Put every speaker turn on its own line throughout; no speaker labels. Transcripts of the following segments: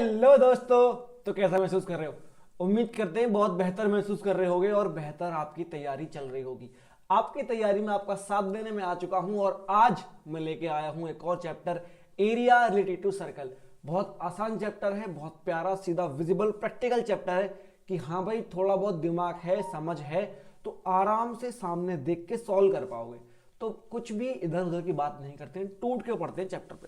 Hello दोस्तों। तो कैसा महसूस कर रहे हो? उम्मीद करते हैं बहुत बेहतर महसूस कर रहे होगे और बेहतर आपकी तैयारी चल रही होगी। आपकी तैयारी में आपका साथ देने में आ चुका हूं और आज मैं लेके आया हूं एक और chapter, area related to circle. बहुत आसान चैप्टर है, बहुत प्यारा सीधा विजिबल प्रैक्टिकल चैप्टर है कि हाँ भाई थोड़ा बहुत दिमाग है, समझ है तो आराम से सामने देख के सॉल्व कर पाओगे। तो कुछ भी इधर उधर की बात नहीं करते हैं, टूट के पढ़ते हैं चैप्टर पे।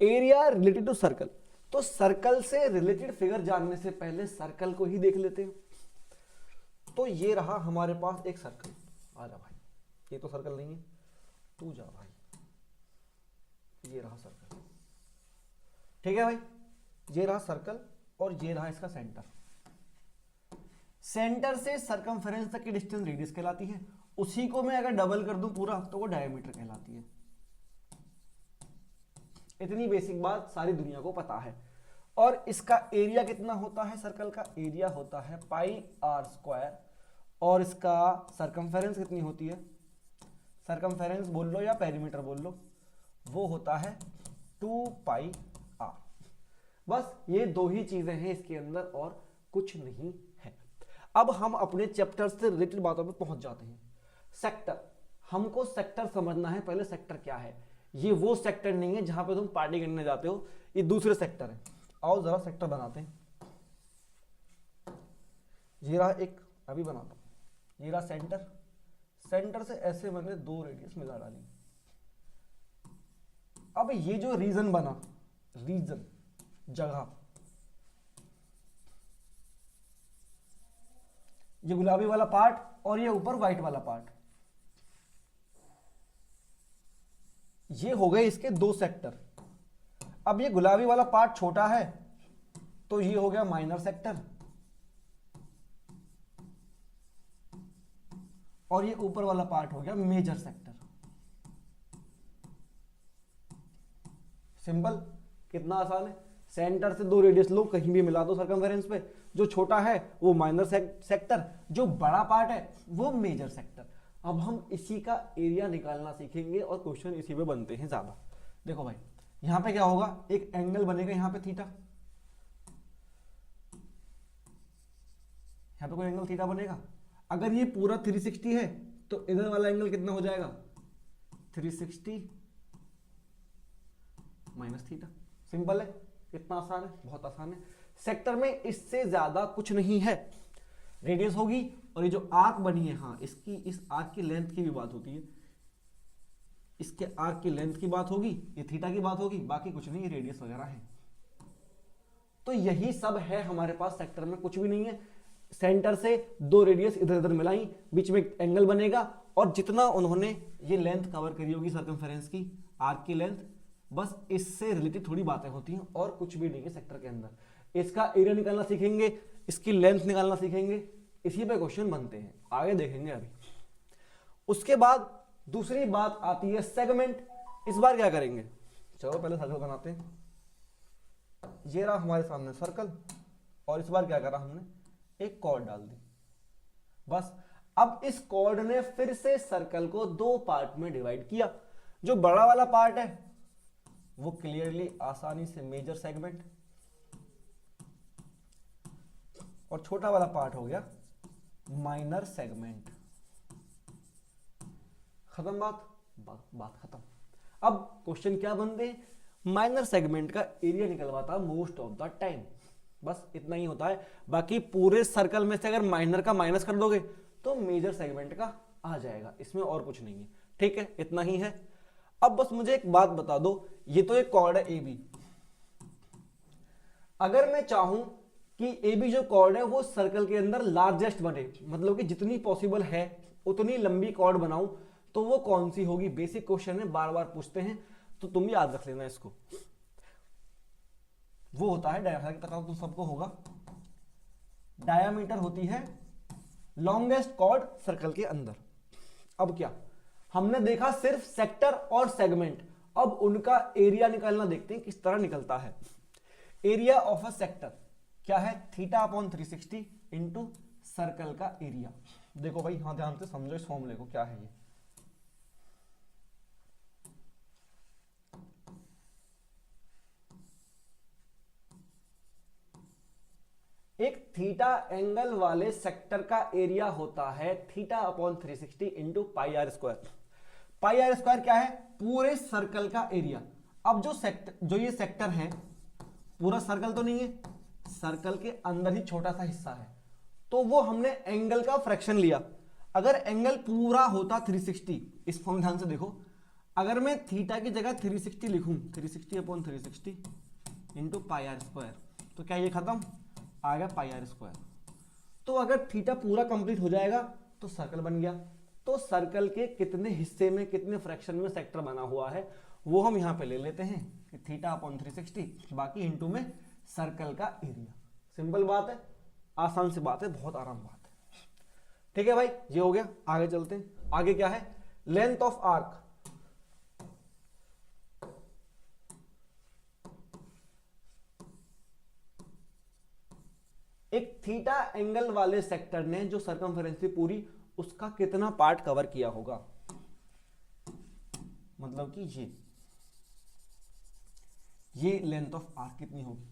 Area related to circle. तो सर्कल से रिलेटेड फिगर जानने से पहले सर्कल को ही देख लेते हैं। तो ये रहा हमारे पास एक सर्कल। आ जा भाई, ये तो सर्कल नहीं है, तू जा भाई। ये रहा सर्कल, ठीक है भाई। ये रहा सर्कल और ये रहा इसका सेंटर। सेंटर से सरकमफेरेंस तक की डिस्टेंस रेडियस कहलाती है। उसी को मैं अगर डबल कर दूं पूरा तो वो डायमीटर कहलाती है। इतनी बेसिक बात सारी दुनिया को पता है। और इसका एरिया कितना होता है? सर्कल का एरिया होता है पाई आर स्क्वायर। और इसका सरकमफेरेंस कितनी होती है? सरकमफेरेंस बोल लो या पेरीमीटर बोल लो, वो होता है 2 पाई आर। बस ये दो ही चीजें हैं इसके अंदर और कुछ नहीं है। अब हम अपने चैप्टर से रिलेटेड बातों पे पहुंच जाते हैं। सेक्टर, हमको सेक्टर समझना है पहले। सेक्टर क्या है? ये वो सेक्टर नहीं है जहां पे तुम पार्टी करने जाते हो, ये दूसरे सेक्टर है। आओ जरा सेक्टर बनाते हैं। ये रहा एक, अभी बनाता हूं। ये रहा सेंटर। सेंटर से ऐसे मैंने दो रेडियस मिला डाली। अब ये जो रीजन बना, रीजन जगह, ये गुलाबी वाला पार्ट और ये ऊपर व्हाइट वाला पार्ट, ये हो गए इसके दो सेक्टर। अब ये गुलाबी वाला पार्ट छोटा है तो ये हो गया माइनर सेक्टर, और ये ऊपर वाला पार्ट हो गया मेजर सेक्टर। सिंपल, कितना आसान है। सेंटर से दो रेडियस लो, कहीं भी मिला दो सरकमफेरेंस पे। जो छोटा है वो माइनर सेक्टर, जो बड़ा पार्ट है वो मेजर सेक्टर। अब हम इसी का एरिया निकालना सीखेंगे और क्वेश्चन इसी पे बनते हैं ज्यादा। देखो भाई, यहां पे क्या होगा? एक एंगल बनेगा यहां पे थीटा। यहां पे कोई एंगल थीटा बनेगा। अगर ये पूरा 360 है तो इधर वाला एंगल कितना हो जाएगा? 360 माइनस थीटा। सिंपल है, कितना आसान है, बहुत आसान है। सेक्टर में इससे ज्यादा कुछ नहीं है। रेडियस होगी और ये जो आर्क बनी है, हाँ इसकी, इस आर्क की लेंथ की भी बात होती है। इसके आर्क की लेंथ की बात होगी, ये थीटा की बात होगी, बाकी कुछ नहीं, रेडियस वगैरह है। तो यही सब है हमारे पास सेक्टर में, कुछ भी नहीं है। सेंटर से दो रेडियस इधर उधर मिलाई, बीच में एक एंगल बनेगा और जितना उन्होंने ये लेंथ कवर करी होगी सरकमफेरेंस की, आर्क की लेंथ, बस इससे रिलेटेड थोड़ी बातें होती हैं और कुछ भी नहीं है सेक्टर के अंदर। इसका एरिया निकालना सीखेंगे, इसकी लेंथ निकालना सीखेंगे, इसी पे क्वेश्चन बनते हैं, आगे देखेंगे अभी। उसके बाद दूसरी बात आती है सेगमेंट। इस बार क्या करेंगे? चलो पहले सर्कल बनाते हैं। ये रहा हमारे सामने सर्कल और इस बार क्या करा हमने? एक कॉर्ड डाल दी। बस अब इस कॉर्ड ने फिर से सर्कल को दो पार्ट में डिवाइड किया। जो बड़ा वाला पार्ट है वो क्लियरली आसानी से मेजर सेगमेंट, और छोटा वाला पार्ट हो गया माइनर सेगमेंट। खत्म बात खत्म। अब क्वेश्चन क्या बनते हैं? माइनर सेगमेंट का एरिया निकलवाता मोस्ट ऑफ द टाइम। बस इतना ही होता है। बाकी पूरे सर्कल में से अगर माइनर का माइनस कर दोगे तो मेजर सेगमेंट का आ जाएगा, इसमें और कुछ नहीं है। ठीक है, इतना ही है। अब बस मुझे एक बात बता दो, ये तो एक कॉर्ड है ए बी। अगर मैं चाहूं कि ए बी जो कॉर्ड है वो सर्कल के अंदर लार्जेस्ट बने, मतलब कि जितनी पॉसिबल है उतनी लंबी कॉर्ड बनाऊं, तो वो कौन सी होगी? बेसिक क्वेश्चन है, बार बार पूछते हैं, तो तुम याद रख लेना इसको। वो होता है डायमीटर, तो सबको होगा। डायमीटर होती है लॉन्गेस्ट कॉर्ड सर्कल के अंदर। अब क्या हमने देखा? सिर्फ सेक्टर और सेगमेंट। अब उनका एरिया निकालना देखते हैं किस तरह निकलता है। एरिया ऑफ अ सेक्टर क्या है? थीटा अपॉन 360 इंटू सर्कल का एरिया। देखो भाई, हाँ ध्यान से समझो इस फॉर्मूले को, क्या है ये? एक थीटा एंगल वाले सेक्टर का एरिया होता है theta upon 360 into pi r square. Pi r square क्या है? पूरे सर्कल का एरिया। अब जो ये सेक्टर है, पूरा सर्कल तो नहीं है, सर्कल के अंदर ही छोटा सा हिस्सा है, तो वो हमने एंगल का फ्रैक्शन लिया। अगर एंगल पूरा होता 360, इस फॉर्म ध्यान से देखो, अगर मैं थीटा की जगह 360 लिखूं, 360 upon 360 into pi r square, तो क्या ये खत्म आ गया पाई आर स्क्वायर। तो अगर थीटा पूरा कंप्लीट हो जाएगा तो सर्कल बन गया। तो सर्कल के कितने हिस्से में, कितने फ्रैक्शन में सेक्टर बना हुआ है वो हम यहां पे ले लेते हैं कि थीटा अपॉन 360, बाकी इंटू में सर्कल का एरिया। सिंपल बात है, आसान सी बात है, बहुत आराम बात है। ठीक है भाई, ये हो गया। आगे चलते हैं। आगे क्या है? Length of arc. एक थीटा एंगल वाले सेक्टर ने जो सर्कमफेरेंस थी पूरी, उसका कितना पार्ट कवर किया होगा? मतलब कि ये लेंथ ऑफ आर्क कितनी होगी?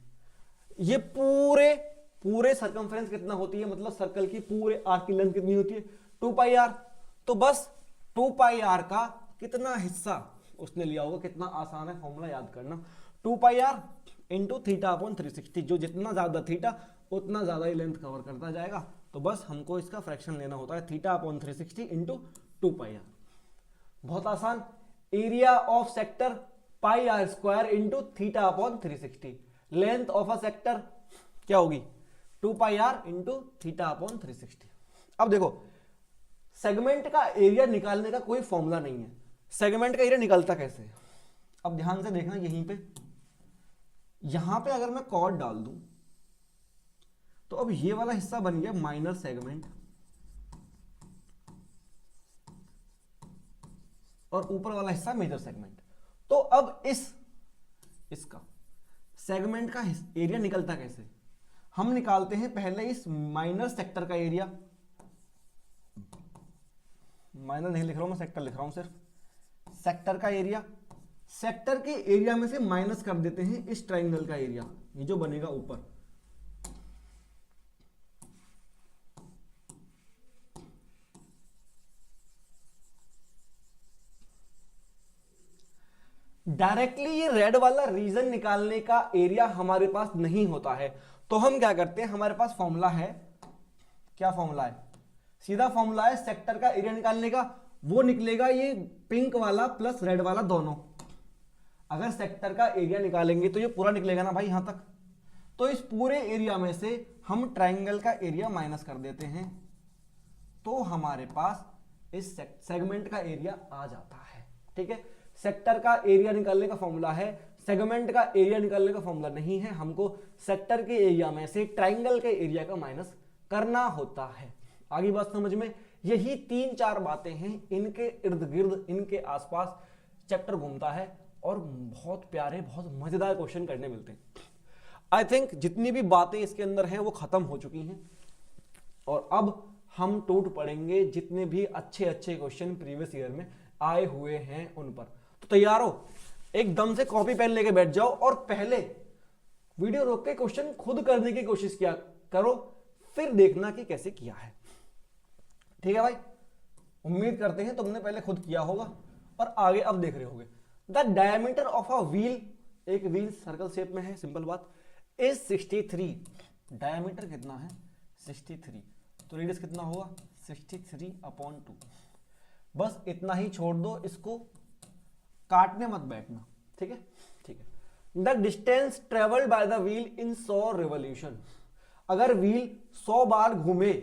ये पूरे सर्कमफेरेंस कितना होती है, मतलब सर्कल की पूरे आर्क की लेंथ कितनी होती है? 2 पाई आर। तो बस 2 पाई आर का कितना हिस्सा उसने लिया होगा? कितना आसान है फॉर्मूला याद करना, 2 pi r into theta upon 360। जो जितना ज्यादा थीटा उतना ज्यादा ही लेंथ कवर करता जाएगा। तो बस हमको इसका फ्रैक्शन लेना होता है theta upon 360 into 2 pi r. बहुत आसान। Area of sector pi r square into theta upon 360। Length of a sector क्या होगी? 2 pi r into theta upon 360। अब देखो, सेगमेंट का एरिया निकालने का कोई फॉर्मूला नहीं है। सेगमेंट का एरिया निकलता कैसे? अब ध्यान से देखना, यहां पे अगर मैं कॉर्ड डाल दूं तो अब ये वाला हिस्सा बन गया माइनर सेगमेंट, और ऊपर वाला हिस्सा मेजर सेगमेंट। तो अब इसका सेगमेंट का एरिया निकलता कैसे? हम निकालते हैं पहले इस माइनर सेक्टर का एरिया। माइनर नहीं लिख रहा हूं मैं, सेक्टर लिख रहा हूं सिर्फ। सेक्टर का एरिया, सेक्टर के एरिया में से माइनस कर देते हैं इस ट्रायंगल का एरिया, ये जो बनेगा ऊपर। डायरेक्टली ये रेड वाला रीजन निकालने का एरिया हमारे पास नहीं होता है, तो हम क्या करते हैं, हमारे पास फॉर्मूला है। क्या फॉर्मूला है? सीधा फॉर्मूला है सेक्टर का एरिया निकालने का। वो निकलेगा ये पिंक वाला प्लस रेड वाला दोनों। अगर सेक्टर का एरिया निकालेंगे तो ये पूरा निकलेगा ना भाई यहां तक। तो इस पूरे एरिया में से हम ट्रायंगल का एरिया माइनस कर देते हैं, तो हमारे पास इस सेगमेंट का एरिया आ जाता है। ठीक है, सेक्टर का एरिया निकालने का फॉर्मूला है, सेगमेंट का एरिया निकालने का फॉर्मूला नहीं है। हमको सेक्टर के एरिया में से ट्रायंगल के एरिया का माइनस करना होता है। आगे बात समझ में? यही 3-4 बातें हैं, इनके इर्द गिर्द, इनके आसपास चैप्टर घूमता है और बहुत प्यारे, बहुत मजेदार क्वेश्चन करने मिलते हैं। आई थिंक जितनी भी बातें इसके अंदर हैं वो खत्म हो चुकी हैं, और अब हम टूट पड़ेंगे जितने भी अच्छे अच्छे क्वेश्चन प्रीवियस ईयर में आए हुए हैं उन पर। तो तैयार हो, एकदम से कॉपी पेन लेके बैठ जाओ और पहले वीडियो रोक के क्वेश्चन खुद करने की कोशिश किया करो, फिर देखना कि कैसे किया है। ठीक है भाई, उम्मीद करते हैं तुमने पहले खुद किया होगा और आगे अब देख रहे होगे। The diameter of a wheel, एक व्हील सर्कल शेप में है, सिंपल बात, इज 63। डायमीटर कितना है? 63। तो रेडियस कितना होगा? 63/2। बस इतना ही छोड़ दो, इसको काटने मत बैठना। ठीक है, ठीक है। The distance travelled by the wheel in 100 revolution. अगर व्हील 100 बार घूमे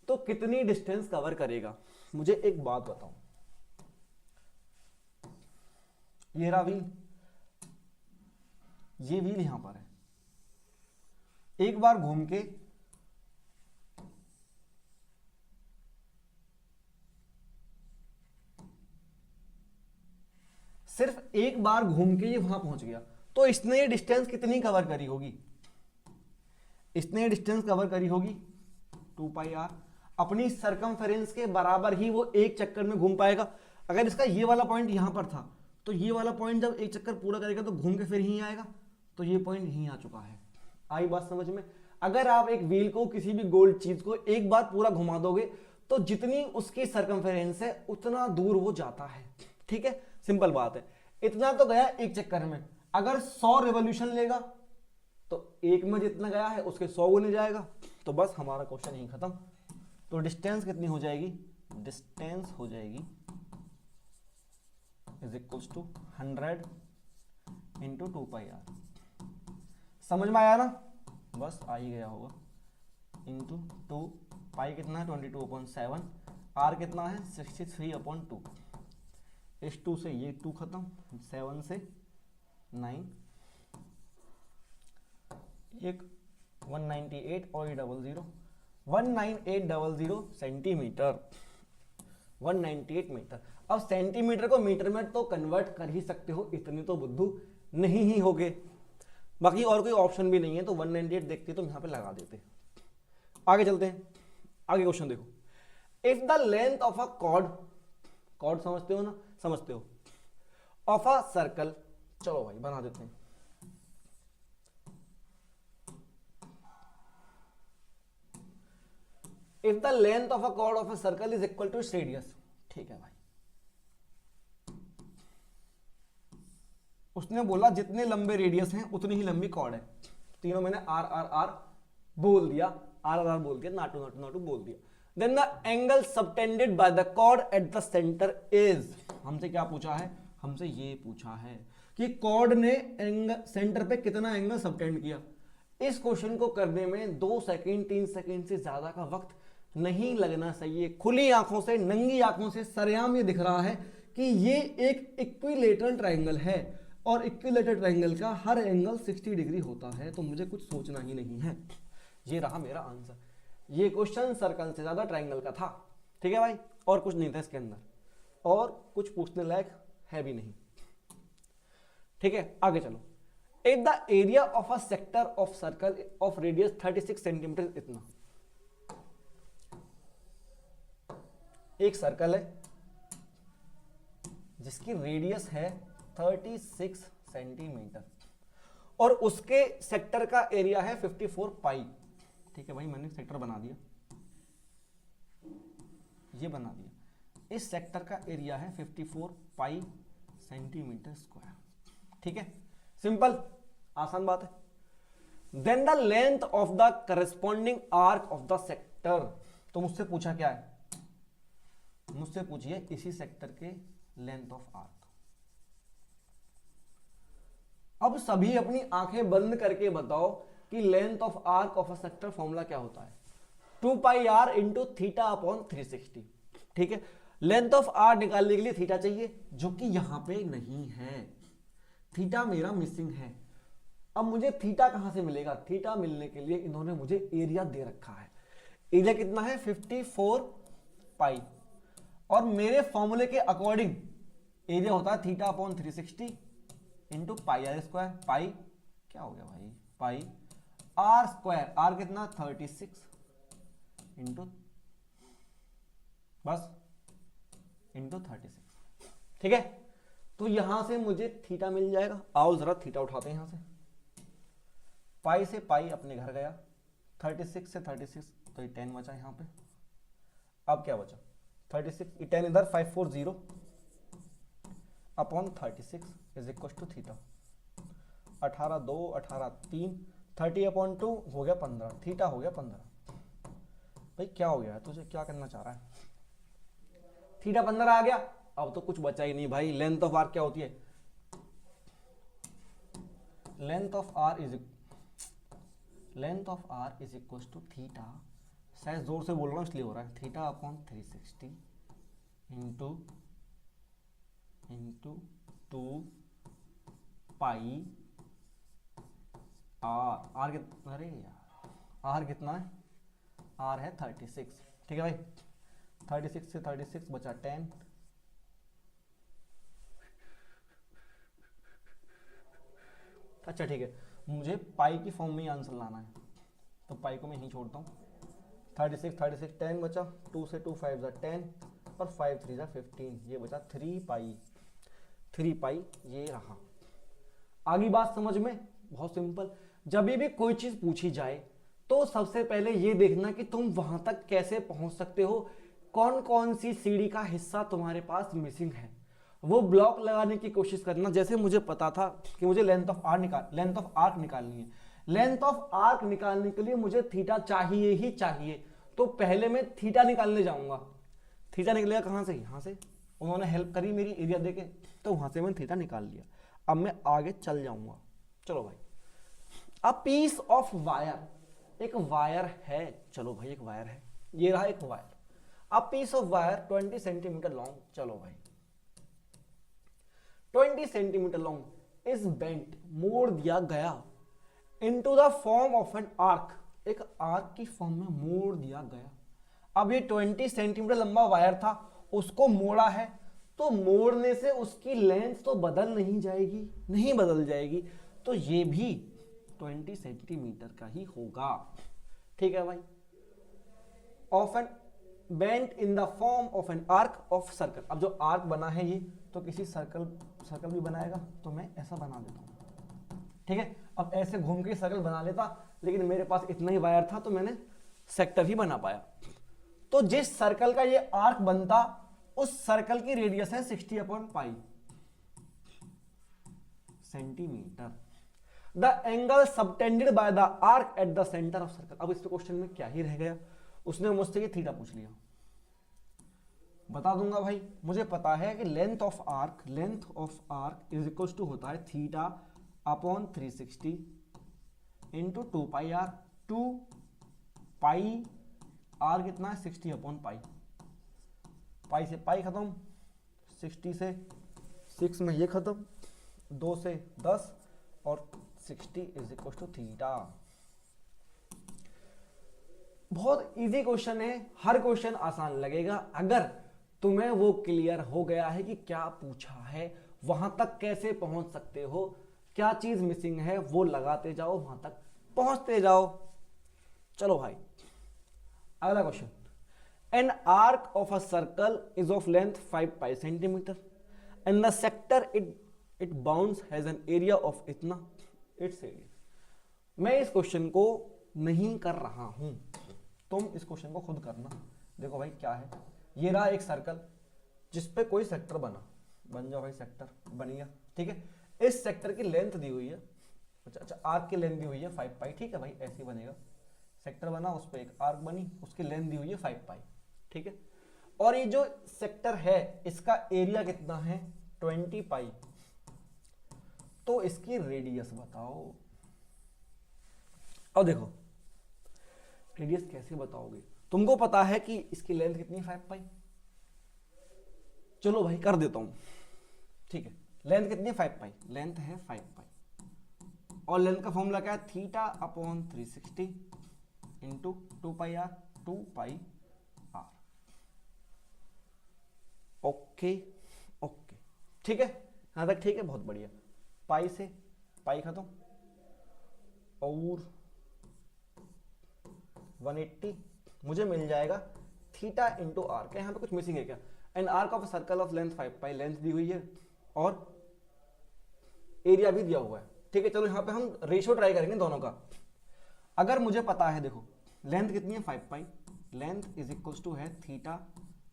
तो कितनी डिस्टेंस कवर करेगा? मुझे एक बात बताओ, ये रहा व्हील, ये व्हील यहां पर है, एक बार घूम के सिर्फ एक बार घूम के ये वहां पहुंच गया, तो इसने ये डिस्टेंस कितनी कवर करी होगी? इसने ये डिस्टेंस कवर करी होगी 2 पाई आर। अपनी सरकमफेरेंस के बराबर ही वो एक चक्कर में घूम पाएगा। अगर इसका ये वाला पॉइंट यहां पर था, तो ये वाला पॉइंट जब एक चक्कर पूरा करेगा तो घूम के फिर यहीं आएगा, तो ये पॉइंट यहीं आ चुका है। आई बात समझ में? अगर आप एक व्हील को, किसी भी गोल चीज को एक बार पूरा घुमा दोगे तो जितनी उसकी सरकमफेरेंस है उतना दूर वो जाता है। ठीक है, सिंपल बात है। इतना तो गया एक चक्कर में। अगर 100 रिवॉल्यूशन लेगा तो एक में जितना गया है उसके 100 गुने जाएगा। तो बस हमारा क्वेश्चन यही खत्म। तो डिस्टेंस कितनी हो जाएगी? डिस्टेंस हो जाएगी is equals to 100 into 2πr। समझ में आया ना? बस आ ही गया होगा। इंटू 2 पाई कितना है 22/7, आर कितना है 63/2। इस 2 से ये 2 खत्म, 7 से 9, एक 198 और 00 19800 सेंटीमीटर, 198 मीटर। अब सेंटीमीटर को मीटर में तो कन्वर्ट कर ही सकते हो, इतने तो बुद्धू नहीं ही होगे। बाकी और कोई ऑप्शन भी नहीं है तो 198 देखते तो यहां पे लगा देते। आगे चलते हैं, आगे क्वेश्चन देखो। If the length of a chord, chord समझते हो ना? समझते हो। ऑफ अ सर्कल, चलो भाई बना देते हैं। If the length of a chord of a circle is equal to its radius. ठीक है भाई, उसने बोला जितने लंबे रेडियस हैं उतनी ही लंबी कॉर्ड है। तीनों मैंने आर आर आर बोल दिया, आर आर आर बोल के नाटू नाटू नाटू बोल दिया। Then the angle subtended by the chord at the centre is, हमसे क्या पूछा है? हमसे ये पूछा है कि कॉर्ड ने एंगल सेंटर पे कितना एंगल सबटेंड किया। इस क्वेश्चन को करने में 2 सेकंड 3 सेकंड से ज्यादा का वक्त नहीं लगना चाहिए। खुली आंखों से, नंगी आंखों से सरेआम ये दिख रहा है कि ये एक इक्विलेटरल ट्रायंगल है और इक्विलेटरल ट्रायंगल का हर एंगल 60 डिग्री होता है। तो मुझे कुछ सोचना ही नहीं है। ये रहा मेरा आंसर। ये क्वेश्चन सर्कल से ज्यादा ट्रायंगल का था। ठीक है भाई, और कुछ नहीं था इसके अंदर, और कुछ पूछने लायक है भी नहीं। ठीक है, आगे चलो। If the area of a sector of circle of radius 36 centimetre, इतना एक सर्कल है जिसकी रेडियस है 36 सेंटीमीटर और उसके सेक्टर का एरिया है 54 पाई। ठीक है भाई, मैंने सेक्टर बना दिया, ये बना दिया। इस सेक्टर का एरिया है 54 पाई सेंटीमीटर स्क्वायर। ठीक है, सिंपल, आसान बात है। Then the length of the corresponding arc of the sector. तो मुझसे पूछा क्या है? मुझसे पूछिए इसी सेक्टर के लेंथ ऑफ आर्क। अब सभी अपनी आंखें बंद करके बताओ कि length of arc of a sector formula क्या होता है? 2πr into theta upon 360। ठीक है, लेंथ ऑफ आर निकालने के लिए थीटा चाहिए, जो कि यहां पे नहीं है। थीटा मेरा मिसिंग है। अब मुझे थीटा कहां से मिलेगा? थीटा मिलने के लिए इन्होंने मुझे एरिया दे रखा है। एरिया कितना है? 54 पाई। और मेरे फॉर्मूले के अकॉर्डिंग एरिया होता है theta upon 360 into pi r square. Pi क्या हो गया भाई? पाई आर स्क्वायर। आर कितना? 36 इंटू, बस इंटू 36। ठीक है, तो यहां से मुझे थीटा मिल जाएगा। आओ जरा थीटा उठाते हैं यहां से। पाई से पाई अपने घर गया, 36 से 36 तो ये 10 बचा यहां पे। अब क्या बचा? 36, 10 इधर, 540 upon 36 is equal to theta. 18 2 18 3, 30 upon 2 हो गया 15। थीटा हो गया 15। भाई क्या हो गया है? तुझे क्या करना चाह रहा है? थीटा 15 आ गया। अब तो कुछ बचा ही नहीं भाई। लेंथ ऑफ आर क्या होती है? Length of arc is equal to theta, शायद जोर से बोल रहा हूं इसलिए हो रहा है, theta upon 360 into 2 pi r. R कितना? अरे यार, आर कितना है? आर है 36। ठीक है भाई, 36 से 36 बचा 10। अच्छा ठीक है, मुझे पाई की फॉर्म में ही आंसर लाना है, तो पाई को मैं यहीं छोड़ता हूँ। 36 10 बचा, 2 से 2 5 जा 10 और 5 3 जा 15, ये बचा 3 पाई ये रहा। आगे बात समझ में? बहुत सिंपल। जब भी कोई चीज पूछी जाए तो सबसे पहले ये देखना कि तुम वहां तक कैसे पहुंच सकते हो, कौन कौन सी सीढ़ी का हिस्सा तुम्हारे पास मिसिंग है, वो ब्लॉक लगाने की कोशिश करना। जैसे मुझे पता था कि मुझे लेंथ ऑफ आर्क निकालनी है। लेंथ ऑफ आर्क निकालने के लिए मुझे थीटा चाहिए ही चाहिए, तो पहले मैं थीटा निकालने जाऊंगा। थीटा निकलेगा कहां से? यहां से। उन्होंने हेल्प करी मेरी एरिया देके, तो वहां से मैंने थीटा निकाल लिया। अब मैं आगे चल जाऊंगा। चलो भाई, अ पीस ऑफ वायर, एक वायर है, चलो भाई एक वायर है, ये रहा एक wire. A piece of wire 20 centimetre long, चलो भाई 20 सेंटीमीटर लॉन्ग इज बेंट, मोड़ दिया गया, into the form of an arc, एक आर्क की फॉर्म में मोड़ दिया गया। अब ये 20 सेंटीमीटर लंबा वायर था, उसको मोड़ा है, तो मोड़ने से उसकी लेंथ तो बदल नहीं जाएगी, नहीं बदल जाएगी, तो ये भी 20 सेंटीमीटर का ही होगा। ठीक है भाई। Of an bent in the form of an arc of circle, अब जो आर्क बना है ये, तो किसी सर्कल भी बनाएगा, तो मैं ऐसा बना देता हूं। ठीक है, अब ऐसे घूम के सर्कल बना लेता, लेकिन मेरे पास इतना ही वायर था, तो मैंने सेक्टर ही बना पाया। तो जिस सर्कल का ये आर्क बनता, उस सर्कल की रेडियस है 60/पाई centimetre. The angle subtended by the arc at the centre of circle. अब इस क्वेश्चन में क्या ही रह गया, उसने मुझसे ये थीटा पूछ लिया। बता दूंगा भाई, मुझे पता है कि length of arc is equal to होता है theta upon 360 into 2 r। 2 pi r कितना है? 60/पाई। पाई से पाई खत्म, 60 से 6 में ये खत्म, 2 से 10 और 60 इज इक्वल टू थीटा। बहुत इजी क्वेश्चन है, हर क्वेश्चन आसान लगेगा अगर तुम्हें वो क्लियर हो गया है कि क्या पूछा है, वहां तक कैसे पहुंच सकते हो, क्या चीज मिसिंग है, वो लगाते जाओ, वहां तक पहुंचते जाओ। चलो भाई, अगला question. N arc of a circle is of length 5 pi centimetre and the sector it bounds has an area of इतना, इट्स एरिया। मैं इस क्वेश्चन को नहीं कर रहा हूं, तुम इस क्वेश्चन को खुद करना। देखो भाई क्या है, ये रहा एक सर्कल जिसपे कोई सेक्टर बन जाओ भाई, सेक्टर बन गया। ठीक है, इस सेक्टर की लेंथ दी हुई है, अच्छा आर्क की लेंथ दी हुई है 5 पाई। ठीक है भाई, ऐसे ही बनेगा। सेक्टर बना, उस पर एक आर्क बनी, उसकी लेंथ दी हुई है 5 पाई। ठीक है, और ये जो सेक्टर है इसका एरिया कितना है? 20 पाई। तो इसकी रेडियस बताओ। अब देखो रेडियस कैसे बताओगे, तुमको पता है कि इसकी लेंथ कितनी है? 5 पाई। चलो भाई कर देता हूं। ठीक है, लेंथ कितनी है? 5 पाई। लेंथ है 5 पाई और लेंथ का फॉर्मूला क्या है? Theta upon 360 into 2 pi r. 2 pi r. Okay okay, ठीक है, यहां तक ठीक है, बहुत बढ़िया। पाई से पाई खत्म और 180 मुझे मिल जाएगा थीटा इंटू आर। क्या यहां पे कुछ मिसिंग है क्या? An arc of circle of length 5 pi, length दी हुई है और एरिया भी दिया हुआ है। ठीक है, चलो यहां पे हम रेशियो ट्राई करेंगे दोनों का। अगर मुझे पता है, देखो लेंथ कितनी है? 5 पाई। लेंथ इज इक्वल टू है theta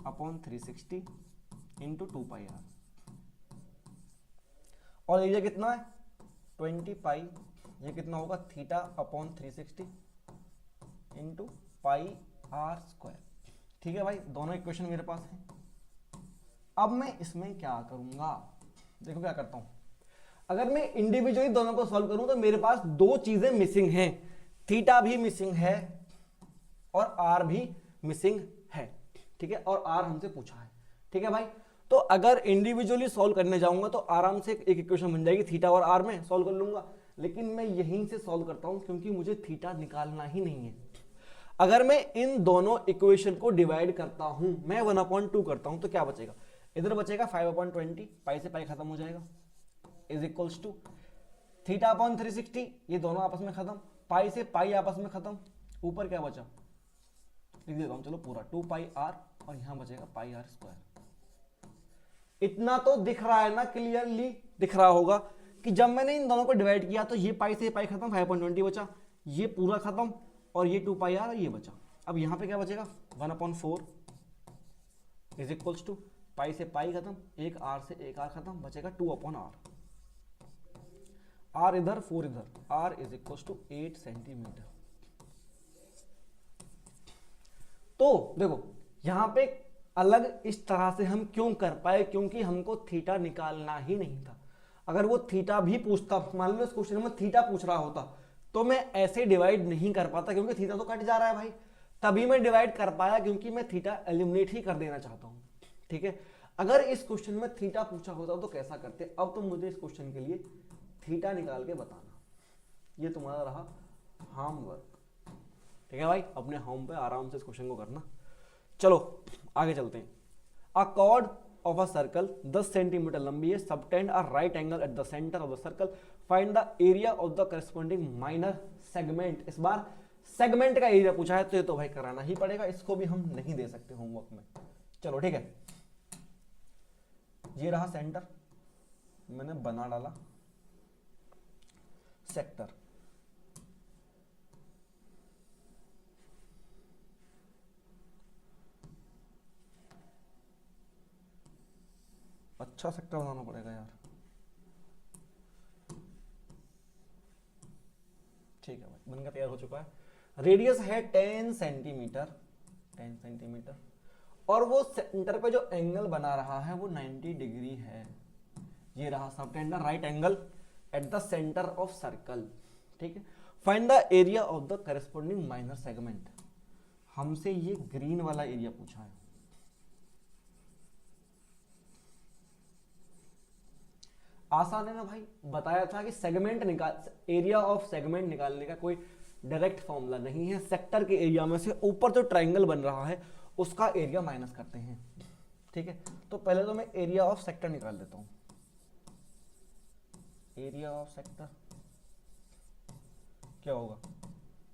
upon 360 into 2 pi r और एरिया कितना है? 20 पाई। ये कितना होगा? Theta upon 360 into pi r square. ठीक है भाई, दोनों इक्वेशन मेरे पास है। अब मैं इसमें क्या करूंगा, देखो क्या करता हूं। अगर मैं इंडिविजुअली दोनों को सॉल्व करूं तो मेरे पास दो चीजें मिसिंग हैं, थीटा भी मिसिंग है और आर भी मिसिंग है। ठीक है, और आर हमसे पूछा है। ठीक है भाई, तो अगर इंडिविजुअली सॉल्व करने जाऊंगा तो आराम से एक इक्वेशन बन जाएगी, थीटा और आर में सॉल्व कर लूंगा। लेकिन मैं यहीं से सॉल्व करता हूं क्योंकि मुझे थीटा निकालना ही नहीं है। अगर मैं इन दोनों इक्वेशन को डिवाइड करता हूं, मैं 1/2 करता हूं, तो क्या बचेगा? इधर बचेगा 5/20, पाई से पाई खत्म हो जाएगा, is equals to theta upon 360, ये दोनों आपस में खत्म, पाई से पाई आपस में खत्म, ऊपर क्या बचा लिख देता हूं, चलो पूरा 2 पाई आर और यहां बचेगा पाई आर स्क्वायर। इतना तो दिख रहा है ना, क्लियरली दिख रहा होगा कि जब मैंने इन दोनों को डिवाइड किया तो ये पाई से पाई खत्म, 5/20 बचा, ये पूरा खत्म और ये 2 पाई आर ये बचा। अब यहाँ पे क्या बचेगा 1/4 इज इक्वल्स टू पाई से पाई खत्म, एक आर से एक आर खत्म, बचेगा 2/r। आर इधर 4 इधर, r is equals to 8 centimetre. तो देखो यहां पे अलग इस तरह से हम क्यों कर पाए, क्योंकि हमको थीटा निकालना ही नहीं था। अगर वो थीटा भी पूछता, मान लो इस क्वेश्चन में थीटा पूछ रहा होता तो मैं ऐसे डिवाइड नहीं कर पाता, क्योंकि थीटा तो कट जा रहा है भाई। तभी मैं डिवाइड कर पाया क्योंकि मैं थीटा एलिमिनेट ही कर देना चाहता हूं, ठीक है। अगर इस क्वेश्चन में थीटा पूछा होता तो कैसा करते। अब तो मुझे इस क्वेश्चन के लिए थीटा निकाल के बताना, ये तुम्हारा रहा होमवर्क, ठीक है भाई। अपने होम पे आराम से इस क्वेश्चन को करना। चलो आगे चलते हैं। अ chord of a circle 10 centimetre लंबी है, subtend a right angle at the centre of the circle, find the area of the corresponding minor segment. इस बार सेगमेंट का एरिया पूछा है तो ये तो भाई कराना ही पड़ेगा, इसको भी हम नहीं दे सकते होमवर्क में। चलो ठीक है, ये रहा सेंटर, मैंने बना डाला सेक्टर। अच्छा सेक्टर बनाना पड़ेगा यार, ठीक है भाई, बनकर तैयार हो चुका है। रेडियस है 10 सेंटीमीटर, 10 सेंटीमीटर, और वो सेंटर पे जो एंगल बना रहा है वो 90 डिग्री है। ये रहा subtended right angle at the centre of circle, ठीक है। Find the area of the corresponding minor segment. हमसे ये ग्रीन वाला एरिया पूछा है। आसान है ना भाई, बताया था कि सेगमेंट निकाल, एरिया ऑफ सेगमेंट निकालने का कोई डायरेक्ट फॉर्मूला नहीं है। सेक्टर के एरिया में से ऊपर जो ट्राइंगल बन रहा है उसका एरिया माइनस करते हैं, ठीक है। तो पहले तो मैं एरिया ऑफ सेक्टर निकाल देता हूं। एरिया ऑफ सेक्टर क्या होगा,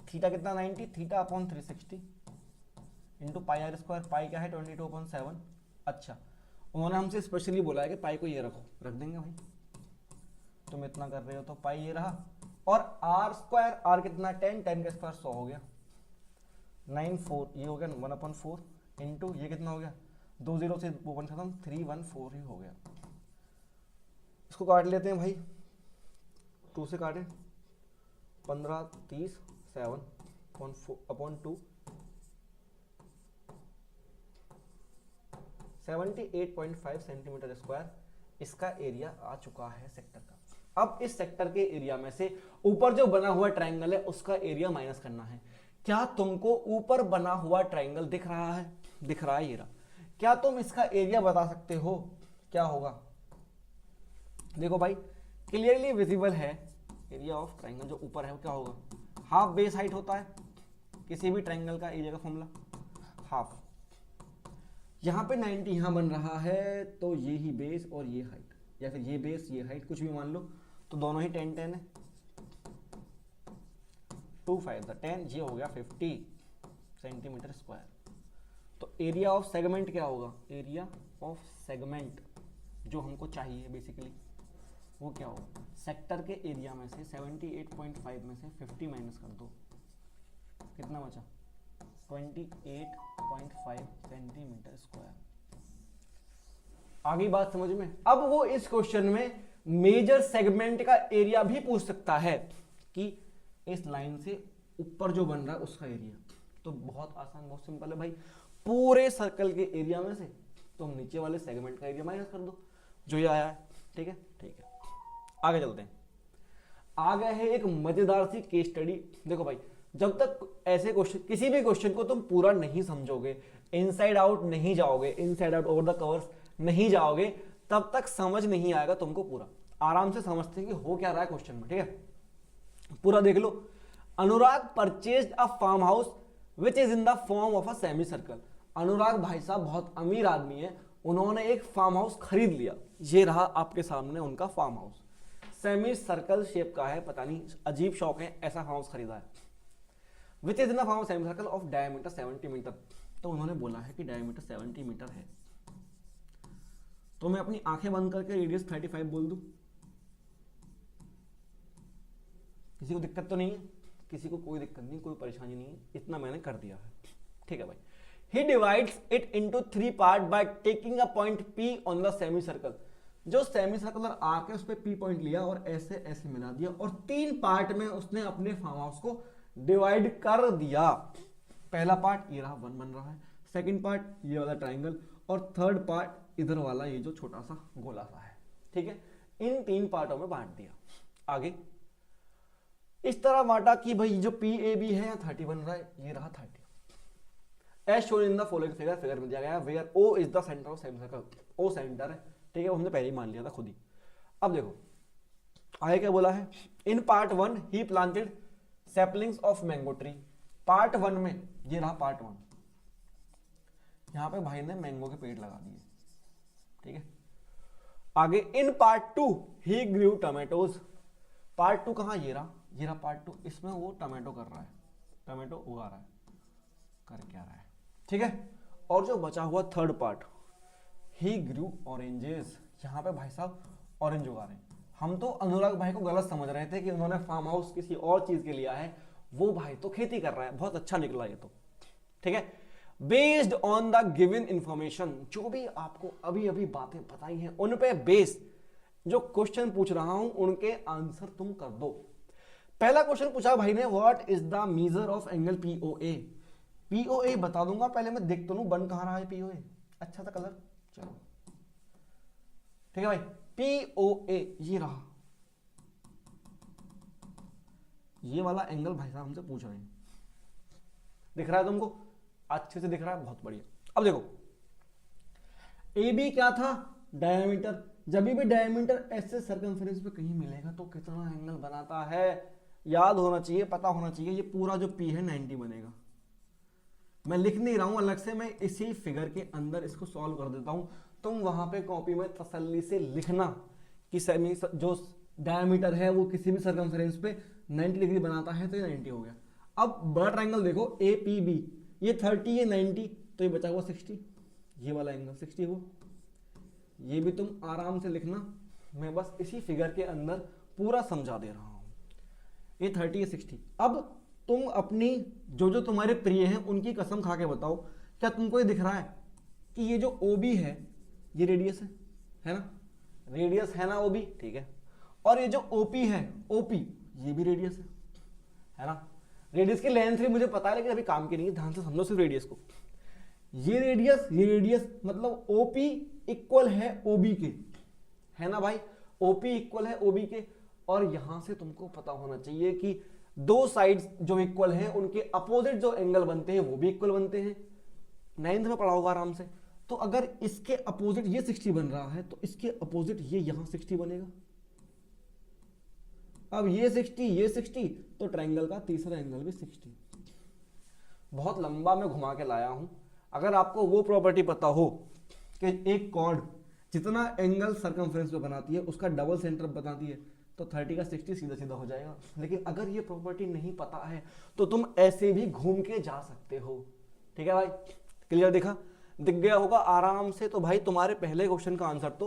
थीटा कितना 90, theta upon 360 into pi r square, pi क्या है 22/7। अच्छा, उन्होंने हमसे स्पेशली बोला है कि पाई को ये रखो, रख देंगे भाई, तुम इतना कर रहे हो तो पाई ये रहा, और आर स्क्वायर, आर कितना 10, 10 का स्क्वायर 100 हो गया, 9 4 ये हो गया 1/4 इंटू ये कितना हो गया, 2 0 से 2 1 खत्म, 314 ही हो गया। इसको काट लेते हैं भाई, 2 से काटें, 15 30 7/2 78.5 सेंटीमीटर स्क्वायर इसका एरिया आ चुका है सेक्टर का। अब इस सेक्टर के एरिया में से ऊपर जो बना हुआ ट्रायंगल है उसका एरिया माइनस करना है। क्या तुमको ऊपर बना हुआ ट्रायंगल दिख रहा है? दिख रहा है ये रहा। क्या तुम इसका एरिया बता सकते हो क्या होगा? देखो भाई क्लियरली विजिबल है, एरिया ऑफ ट्रायंगल जो ऊपर है वो क्या होगा, हाफ बेस हाइट होता है किसी भी ट्रायंगल का एरिया का फॉर्मूला हाफ। यहाँ पे 90 यहाँ बन रहा है तो ये ही बेस और ये हाइट, या फिर ये बेस ये हाइट कुछ भी मान लो, तो दोनों ही 10 10 है, 2 5 10, ये हो गया 50 सेंटीमीटर स्क्वायर। तो एरिया ऑफ सेगमेंट क्या होगा, एरिया ऑफ सेगमेंट जो हमको चाहिए बेसिकली वो क्या होगा, सेक्टर के एरिया में से 78.5 में से 50 माइनस कर दो, कितना बचा 28.5 सेंटीमीटर स्क्वायर। आगे बात समझ में। अब वो इस क्वेश्चन में मेजर सेगमेंट का एरिया भी पूछ सकता है कि इस लाइन से ऊपर जो बन रहा है उसका एरिया। तो बहुत आसान, बहुत सिंपल है भाई, पूरे सर्कल के एरिया में से तुम नीचे वाले सेगमेंट का एरिया माइनस कर दो जो ये आया है। ठीक है, ठीक है, आगे चलते हैं। आगे है एक मजेदार सी केस स्टडी। देखो भाई जब तक ऐसे क्वेश्चन, किसी भी क्वेश्चन को तुम पूरा नहीं समझोगे, इनसाइड आउट नहीं जाओगे, inside out over the covers नहीं जाओगे, तब तक समझ नहीं आएगा तुमको पूरा। आराम से समझते हैं कि हो क्या रहा है क्वेश्चन में, ठीक है, पूरा देख लो। Anurag purchased a farm house which is in the form of a semi circle. Anurag भाई साहब बहुत अमीर आदमी है, उन्होंने एक फार्म हाउस खरीद लिया। ये रहा आपके सामने उनका farm house, semi circle shape का है, पता नहीं अजीब शौक है, ऐसा फार्म हाउस खरीदा है। Which is in the form of semi circle of diameter 70 metre. तो उन्होंने बोला है कि डायमीटर 70 मीटर है। तो मैं अपनी आंखें बंद करके रेडियस 35 बोल दूं, किसी को दिक्कत तो नहीं है? किसी को कोई दिक्कत नहीं, कोई परेशानी नहीं है, इतना मैंने कर दिया है, ठीक है भाई। He divides it into 3 part by taking a point P on the semi circle. जो सेमी सर्कुलर आर्क है उस पर P पॉइंट लिया और ऐसे ऐसे मिला दिया और 3 पार्ट में उसने अपने फार्म हाउस को डिवाइड कर दिया। पहला पार्ट ये रहा 1 बन रहा है, सेकंड पार्ट ये वाला ट्राइंगल और थर्ड पार्ट इधर वाला ये जो छोटा सा गोला सा है, ठीक है। इन 3 पार्टों में बांट दिया। आगे इस तरह बांटा कि भाई जो PAB है 30 बन रहा है, ये रहा 30 as shown in the following figure. Figure में दिया गया where O is the centre of semi circle. O centre है, ठीक है, वो हमने पहले ही मान लिया था खुद ही। अब देखो आगे क्या बोला है, in part 1 he planted saplings of mango tree. Part 1 में ये रहा पार्ट 1, यहां पे भाई ने मैंगो के पेड़ लगा दिए, ठीक है। आगे इन पार्ट 2 ही ग्रू टमेटोज। पार्ट 2 कहां, ये रहा पार्ट 2, इसमें वो टमेटो कर रहा है, टमेटो उगा रहा है, कर क्या रहा है, ठीक है। और जो बचा हुआ थर्ड पार्ट ही ग्रू ऑरेंजेस, यहां पे भाई साहब ऑरेंज उगा रहे हैं। हम तो अनुराग भाई को गलत समझ रहे थे कि उन्होंने फार्म हाउस किसी और चीज के लिया है, वो भाई तो खेती कर रहा है, बहुत अच्छा निकला ये तो, ठीक है। Based on the given information, जो भी आपको अभी अभी बातें बताई हैं उन पे बेस जो क्वेश्चन पूछ रहा हूं उनके आंसर तुम कर दो। पहला क्वेश्चन पूछा भाई ने, what is the measure of angle POA। POA बता दूंगा, पहले मैं देख तो लूं बन कहां रहा है POA। अच्छा था कलर, चलो ठीक है भाई। POA ये रहा, ये वाला एंगल भाई साहब हमसे पूछ रहे हैं, दिख रहा है तुमको, अच्छे से दिख रहा है, बहुत बढ़िया। अब देखो AB क्या था, डायमीटर। जब भी डायमीटर ऐसे सर्कमफेरेंस पे कहीं मिलेगा तो कितना एंगल बनाता है, याद होना चाहिए, पता होना चाहिए। ये पूरा जो P है 90 बनेगा। मैं लिख नहीं रहा हूं अलग से, मैं इसी फिगर के अंदर इसको सॉल्व कर देता हूं। तुम वहां पे कॉपी में तसल्ली से लिखना कि सेमी जो डायमीटर है वो किसी भी सर्कमफेरेंस पे 90 डिग्री बनाता है, तो ये 90 हो गया। अब बड़ा ट्रायंगल देखो APB, ये 30 ये 90, तो ये बचा हुआ 60, ये वाला एंगल 60 हुआ। ये भी तुम आराम से लिखना, मैं बस इसी फिगर के अंदर पूरा समझा दे रहा हूं। ये 30 ये 60। अब तुम अपनी जो जो तुम्हारे प्रिय हैं उनकी कसम खा के बताओ, क्या तुमको ये दिख रहा है कि ये जो OB है ये रेडियस है ना, रेडियस है ना OB, ठीक है। और ये जो OP है OP ये भी रेडियस है ना। रेडियस की लेंथ भी मुझे पता है लेकिन अभी काम की नहीं है, ध्यान से समझो सिर्फ रेडियस को। ये रेडियस मतलब OP इक्वल है OB के, है ना भाई, OP इक्वल है OB के। और यहां से तुमको पता होना चाहिए कि दो साइड्स जो इक्वल हैं उनके अपोजिट जो एंगल बनते हैं वो भी इक्वल बनते हैं, 9th में पढ़ा होगा आराम से। तो अगर इसके अपोजिट ये 60 बन रहा है तो इसके अपोजिट ये यहां 60 बनेगा। अब ये 60 तो ट्रायंगल का तीसरा एंगल भी 60। बहुत लंबा मैं घुमा के लाया हूं। अगर आपको वो प्रॉपर्टी पता हो कि एक कॉर्ड जितना एंगल सर्कमफ्रेंस पे बनाती है उसका डबल सेंटर बताती है, तो 30 का 60 सीधा सीधा हो जाएगा। लेकिन अगर ये प्रॉपर्टी नहीं पता है तो तुम ऐसे भी घूम के जा सकते हो, ठीक है भाई। क्लियर दिख गया होगा आराम से। तो भाई तुम्हारे पहले क्वेश्चन का आंसर तो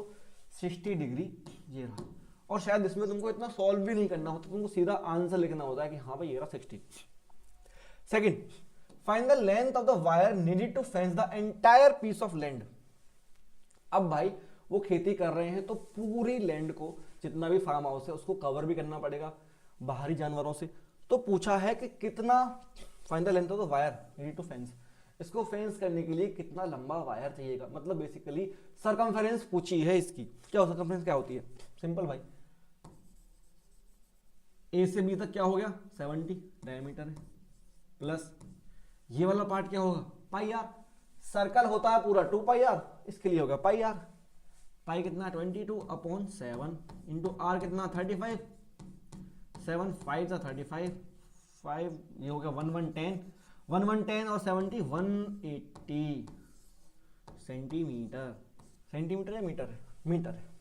60 डिग्री ये रहा। और शायद इसमें तुमको इतना सॉल्व भी नहीं करना होता, तुमको सीधा आंसर लिखना होता है कि हाँ भाई ये रहा 60। Second, find the length of the wire needed to fence the entire piece of land. अब भाई वो खेती कर रहे हैं तो पूरी लैंड को, जितना भी फार्म हाउस है उसको कवर भी करना पड़ेगा बाहरी जानवरों से। तो पूछा है कि कितना, find the length of the wire needed to fence, इसको फेंस करने के लिए कितना लंबा वायर चाहिएगा। मतलब बेसिकली सर्कमफेरेंस पूछी है इसकी। क्या सर्कमफेरेंस क्या होती है, सिंपल भाई, A से B तक क्या हो गया 70 डायमीटर है, प्लस ये वाला पार्ट क्या होगा पाई आर। सर्कल होता है पूरा 2 पाई आर, इसके लिए होगा पाई आर। पाई कितना 22/7 इंटू आर कितना 35, 7 5 था 35, 5 ये हो गया 110 और 70 180 सेंटीमीटर। सेंटीमीटर है मीटर है, मीटर है।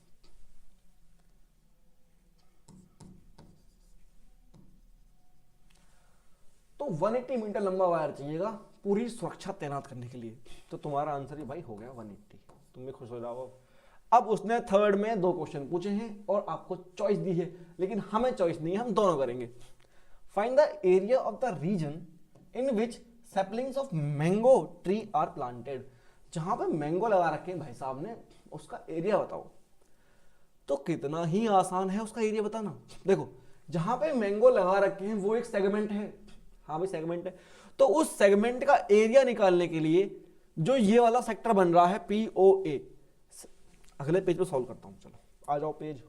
तो 180 मीटर लंबा वायर चाहिएगा पूरी सुरक्षा तैनात करने के लिए। तो तुम्हारा आंसर ही भाई हो गया 180। तुम भी खुश हो जाओ। अब उसने थर्ड में 2 क्वेश्चन पूछे हैं और आपको चॉइस दी है, लेकिन हमें चॉइस नहीं है, हम दोनों करेंगे। Find the area of the region in which saplings of mango tree are planted. जहां पे मैंगो लगा रखे हैं भाई साहब ने, उसका एरिया बताओ। तो कितना ही आसान है उसका एरिया बताना। देखो जहां पे मैंगो लगा रखे हैं वो एक सेगमेंट है, हाँ भाई सेगमेंट है, तो उस सेगमेंट का एरिया निकालने के लिए जो ये वाला सेक्टर बन रहा है POA, अगले पेज पे सॉल्व करता हूं, चलो आ जाओ page.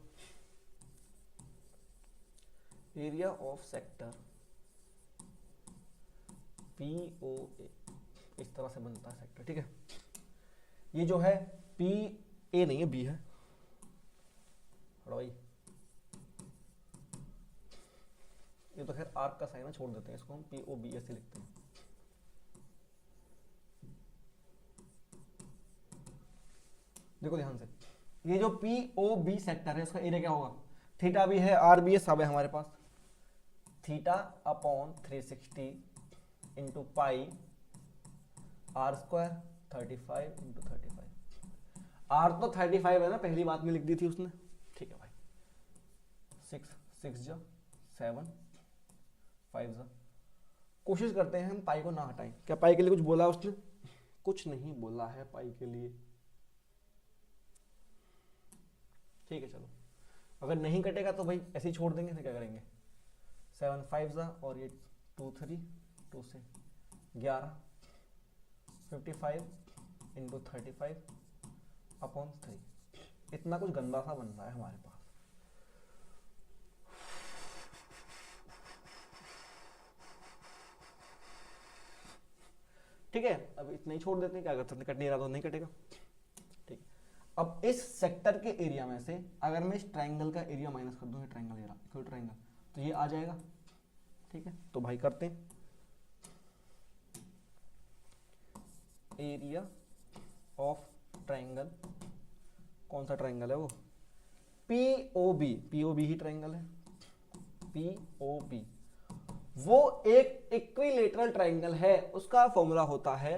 Area of sector POA इस तरह से बनता है सेक्टर, ठीक है। ये जो है PA नहीं है, B है भाई, ये तो खैर आर्क का साइन है, छोड़ देते हैं इसको, हम POB ऐसे लिखते हैं। देखो ध्यान से, ये जो POB सेक्टर है उसका एरिया क्या होगा, थीटा भी है आर भी है, सब है हमारे पास, theta upon 360 into pi r square 35 into 35। R तो 35 है ना, पहली बात में लिख दी थी उसने, ठीक है भाई। 6 जा 7 5 जा, कोशिश करते हैं हम पाई को ना हटाएं। क्या पाई के लिए कुछ बोला उसने, कुछ नहीं बोला है पाई के लिए, ठीक है। चलो अगर नहीं कटेगा तो भाई ऐसे ही छोड़ देंगे, फिर क्या करेंगे, 7 5 जा और ये 2 3 2 से 11 55 इंटू 35 अपॉन 3। इतना कुछ गंदा सा बन रहा है हमारे पास। ठीक है, अब इतना ही छोड़ देते हैं, क्या कर सकते, कट नहीं रहा तो नहीं कटेगा, ठीक है। अब इस सेक्टर के एरिया में से अगर मैं इस ट्रायंगल का एरिया माइनस कर दूं, ये ट्रायंगल ये रहा, इक्वल ट्रायंगल, तो ये आ जाएगा, ठीक है। तो भाई करते हैं, एरिया ऑफ ट्रायंगल, कौन सा ट्रायंगल है वो, POB ही ट्रायंगल है, POB वो एक इक्विलेटरल ट्रायंगल है, उसका फॉर्मूला होता है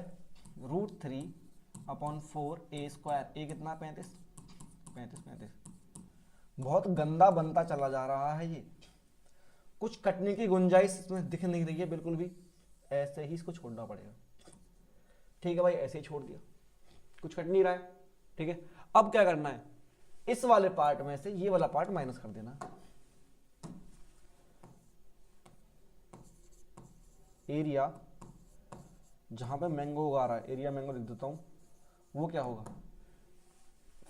√3/4 a²। ए कितना, 35। बहुत गंदा बनता चला जा रहा है ये, कुछ कटने की गुंजाइश इसमें दिख नहीं रही है बिल्कुल भी, ऐसे ही इसको छोड़ना पड़ेगा, ठीक है भाई। ऐसे ही छोड़ दिया, कुछ कट नहीं रहा है, ठीक है। अब क्या करना है, इस वाले पार्ट में से ये वाला पार्ट माइनस कर देना। एरिया जहां पे मैंगो उगा रहा है, एरिया मैंगो लिख देता हूं, वो क्या होगा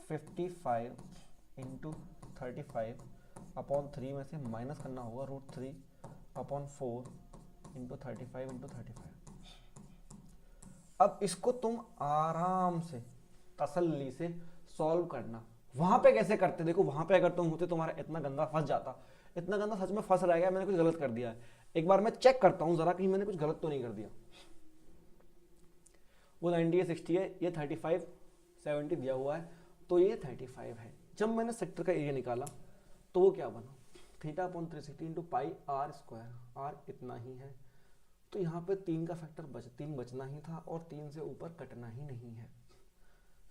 55 इंटू 35 अपॉन 3 में से माइनस करना होगा √3/4 इंटू 35 इंटू 35। अब इसको तुम आराम से तसल्ली से सॉल्व करना। वहां पे कैसे करते, देखो वहां पे अगर तुम होते तुम्हारा इतना गंदा फंस जाता, इतना गंदा सच में फंस रह गया, मैंने कुछ गलत कर दिया है, एक बार मैं चेक करता हूं जरा कहीं मैंने कुछ गलत तो नहीं कर दिया। वो 90 है, 60 है, ये 35 70 दिया हुआ है, तो ये 35 है। जब मैंने सेक्टर का एरिया निकाला तो वो क्या बना, θ/360 इंटू पाई r², आर इतना ही है, तो यहाँ पे 3 का फैक्टर 3 बचना ही था और 3 से ऊपर कटना ही नहीं है,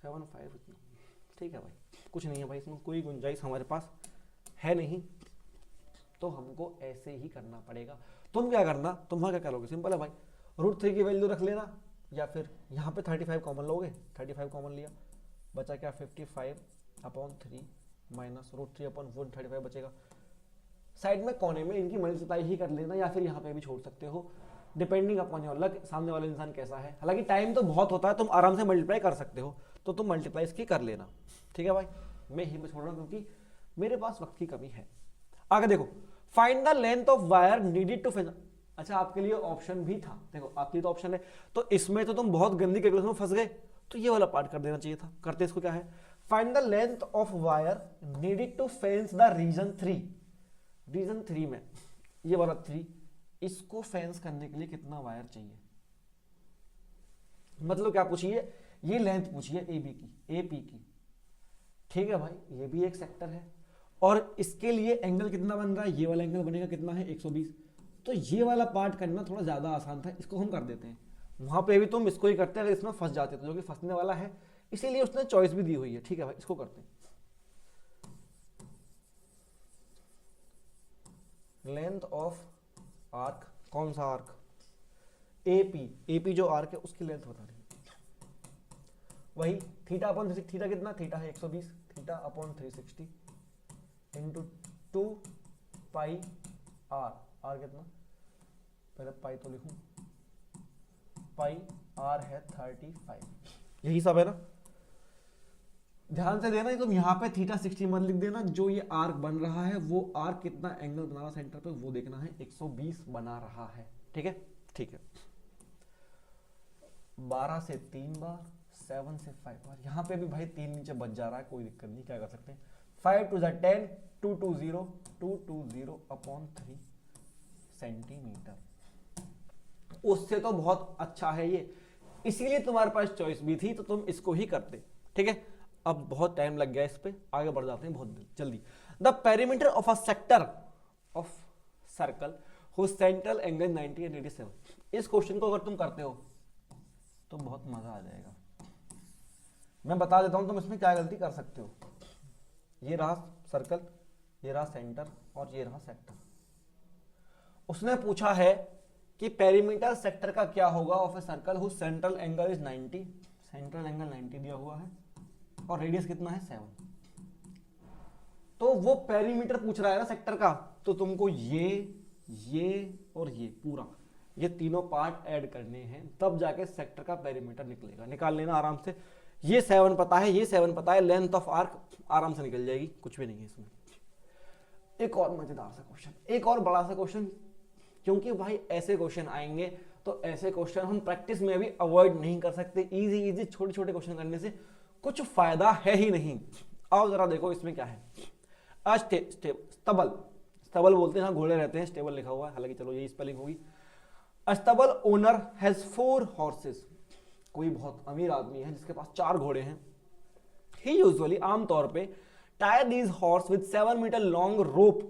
7 5 इतना, ठीक है भाई। कुछ नहीं है भाई, इसमें कोई गुंजाइश हमारे पास है नहीं, तो हमको ऐसे ही करना पड़ेगा। तुम क्या करना, तुम वहाँ क्या करोगे, सिंपल है भाई, √3 की वैल्यू रख लेना, या फिर यहाँ पे 35 कॉमन लोगे, 35 कॉमन लिया, बचा क्या 55/3 माइनस √3/4 35 बचेगा। साइड में कोने में इनकी मल्टीप्लाई ही कर लेना, या फिर यहाँ पे भी छोड़ सकते हो, डिपेंडिंग अपॉन योर लक, सामने वाला इंसान कैसा है। हालांकि टाइम तो बहुत होता है, तुम आराम से मल्टीप्लाई कर सकते हो, तो तुम मल्टीप्लाई इसकी कर लेना, ठीक है भाई। मैं यहीं पे छोड़ रहा हूँ क्योंकि मेरे पास वक्त की कमी है। आगे देखो, find the length of wire needed to fence. अच्छा आपके लिए ऑप्शन भी था, देखो आपके लिए तो ऑप्शन है, तो इसमें तो तुम बहुत गंदी कैलकुलेशन में फंस गए, तो ये वाला पार्ट कर देना चाहिए था। करते इसको, क्या है, find the length of wire needed to fence the region 3। Region 3 में ये वाला 3, इसको फेंस करने के लिए कितना वायर चाहिए, मतलब क्या पूछिए, ये लेंथ पूछिए AP की, ठीक है भाई। ये भी एक सेक्टर है और इसके लिए एंगल कितना बन रहा है, ये वाला एंगल बनेगा कितना है 120। तो ये वाला पार्ट करना थोड़ा ज्यादा आसान था, इसको हम कर देते हैं। वहां पे भी तुम इसको ही करते हैं अगर इसमें फंस जाते तो, जो कि फंसने वाला है, इसीलिए उसने चॉइस भी दी हुई है, ठीक है भाई। इसको करते हैं, लेंथ ऑफ आर्क, कौन सा आर्क, एपी जो आर्क है उसकी लेंथ बता रही है। वही थीटा अपॉन 360, थीटा कितना, थीटा है 120, theta upon 360 into 2 pi r, r कितना, पहले पाई तो लिखूं, पाई आर है 35, यही सब है ना। ध्यान से देना, तुम यहाँ पे थीटा 60 मत लिख देना, जो ये आर्क बन रहा है वो आर्क कितना एंगल बना रहा सेंटर पे वो देखना है, 120 बना रहा है। ठीक है, ठीक है। 12 से 3 बार, 7 से 5 बार, यहाँ पे भी भाई 3 नीचे बच जा रहा है, कोई दिक्कत नहीं, क्या कर सकते हैं, 5 to 10, 220 अपॉन 3 सेंटीमीटर। उससे तो बहुत अच्छा है ये, इसीलिए तुम्हारे पास चॉइस भी थी तो तुम इसको ही करते। ठीक है, अब बहुत टाइम लग गया इस पे, आगे बढ़ जाते हैं बहुत जल्दी। The perimeter of a sector of circle whose central angle 90 and 87। इस क्वेश्चन को अगर तुम करते हो तो बहुत मजा आ जाएगा। मैं बता देता हूं तुम इसमें क्या गलती कर सकते हो। ये रहा सर्कल, ये रहा सेंटर और ये रहा सेक्टर। उसने पूछा है कि पेरीमीटर सेक्टर का क्या होगा of a circle whose central angle is 90, central angle 90 दिया हुआ है और रेडियस कितना है 7। तो वो पेरीमीटर पूछ रहा है ना सेक्टर का, तो तुमको ये और ये पूरा ये तीनों पार्ट ऐड करने हैं, तब जाके सेक्टर का पेरीमीटर निकलेगा। निकाल लेना आराम से, ये 7 पता है, ये 7 पता है, लेंथ ऑफ आर्क आराम से निकल जाएगी, कुछ भी नहीं है इसमें। एक और मजेदार सा क्वेश्चन, एक और बड़ा सा क्वेश्चन, क्योंकि भाई ऐसे क्वेश्चन आएंगे तो ऐसे क्वेश्चन हम प्रैक्टिस में भी अवॉइड नहीं कर सकते। इजी छोटे छोटे क्वेश्चन करने से कुछ फायदा है ही नहीं। आओ जरा देखो इसमें क्या है। स्तबल, स्तबल बोलते हैं, घोड़े रहते हैं, स्टेबल लिखा हुआ है, हालांकि चलो यही स्पेलिंग होगी। स्तबल ओनर हैज 4 हॉर्सेस। कोई बहुत अमीर आदमी है जिसके पास 4 घोड़े हैं। ही यूजुअली, आमतौर पे, tie these horse with 7 metre long rope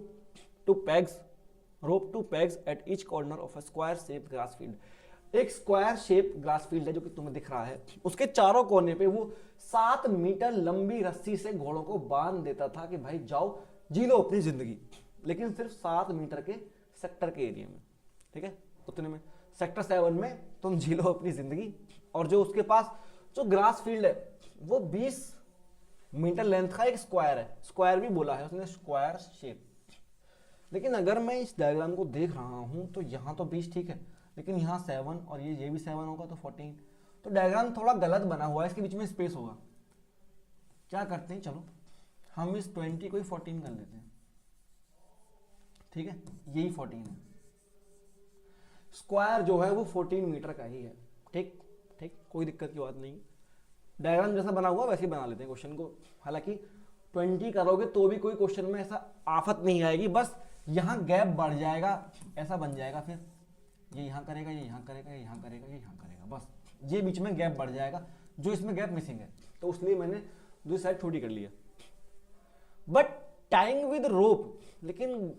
to pegs at each corner of a square shape grass field. एक स्क्वायर शेप ग्रास फील्ड है जो कि तुम्हें दिख रहा है, उसके चारों कोने पे वो 7 मीटर लंबी रस्सी से घोड़ों को बांध देता था कि भाई जाओ जी लो अपनी जिंदगी, लेकिन सिर्फ 7 मीटर के सेक्टर के एरिया में। ठीक है, उतने में सेक्टर 7 में तुम जी लो अपनी जिंदगी। और जो उसके पास जो ग्रास फील्ड है वो 20 मीटर लेंथ का एक स्क्वायर है, स्क्वायर भी बोला है उसने, स्क्वायर शेप। लेकिन अगर मैं इस डायग्राम को देख रहा हूं तो यहाँ तो 20 ठीक है, लेकिन यहाँ 7 और ये भी 7 होगा तो 14, तो डायग्राम थोड़ा गलत बना हुआ है, इसके बीच में स्पेस होगा। क्या करते हैं, चलो हम इस 20 को ही 14 कर लेते हैं। ठीक है, यही 14 है, स्क्वायर जो है वो 14 मीटर का ही है। ठीक ठीक, कोई दिक्कत की बात नहीं। डायग्राम जैसा बना हुआ वैसे ही बना लेते हैं क्वेश्चन को। हालांकि 20 करोगे तो भी कोई क्वेश्चन में ऐसा आफत नहीं आएगी, बस यहाँ गैप बढ़ जाएगा, ऐसा बन जाएगा, फिर ये यहाँ करेगा, ये यहाँ करेगा, ये यहाँ करेगा, ये यहाँ करेगा, बस ये बीच में गैप बढ़ जाएगा, जो इसमें गैप मिसिंग है, तो इसलिए मैंने दूसरी साइड छोटी कर लिया। बट टाइंग विद रोप, लेकिन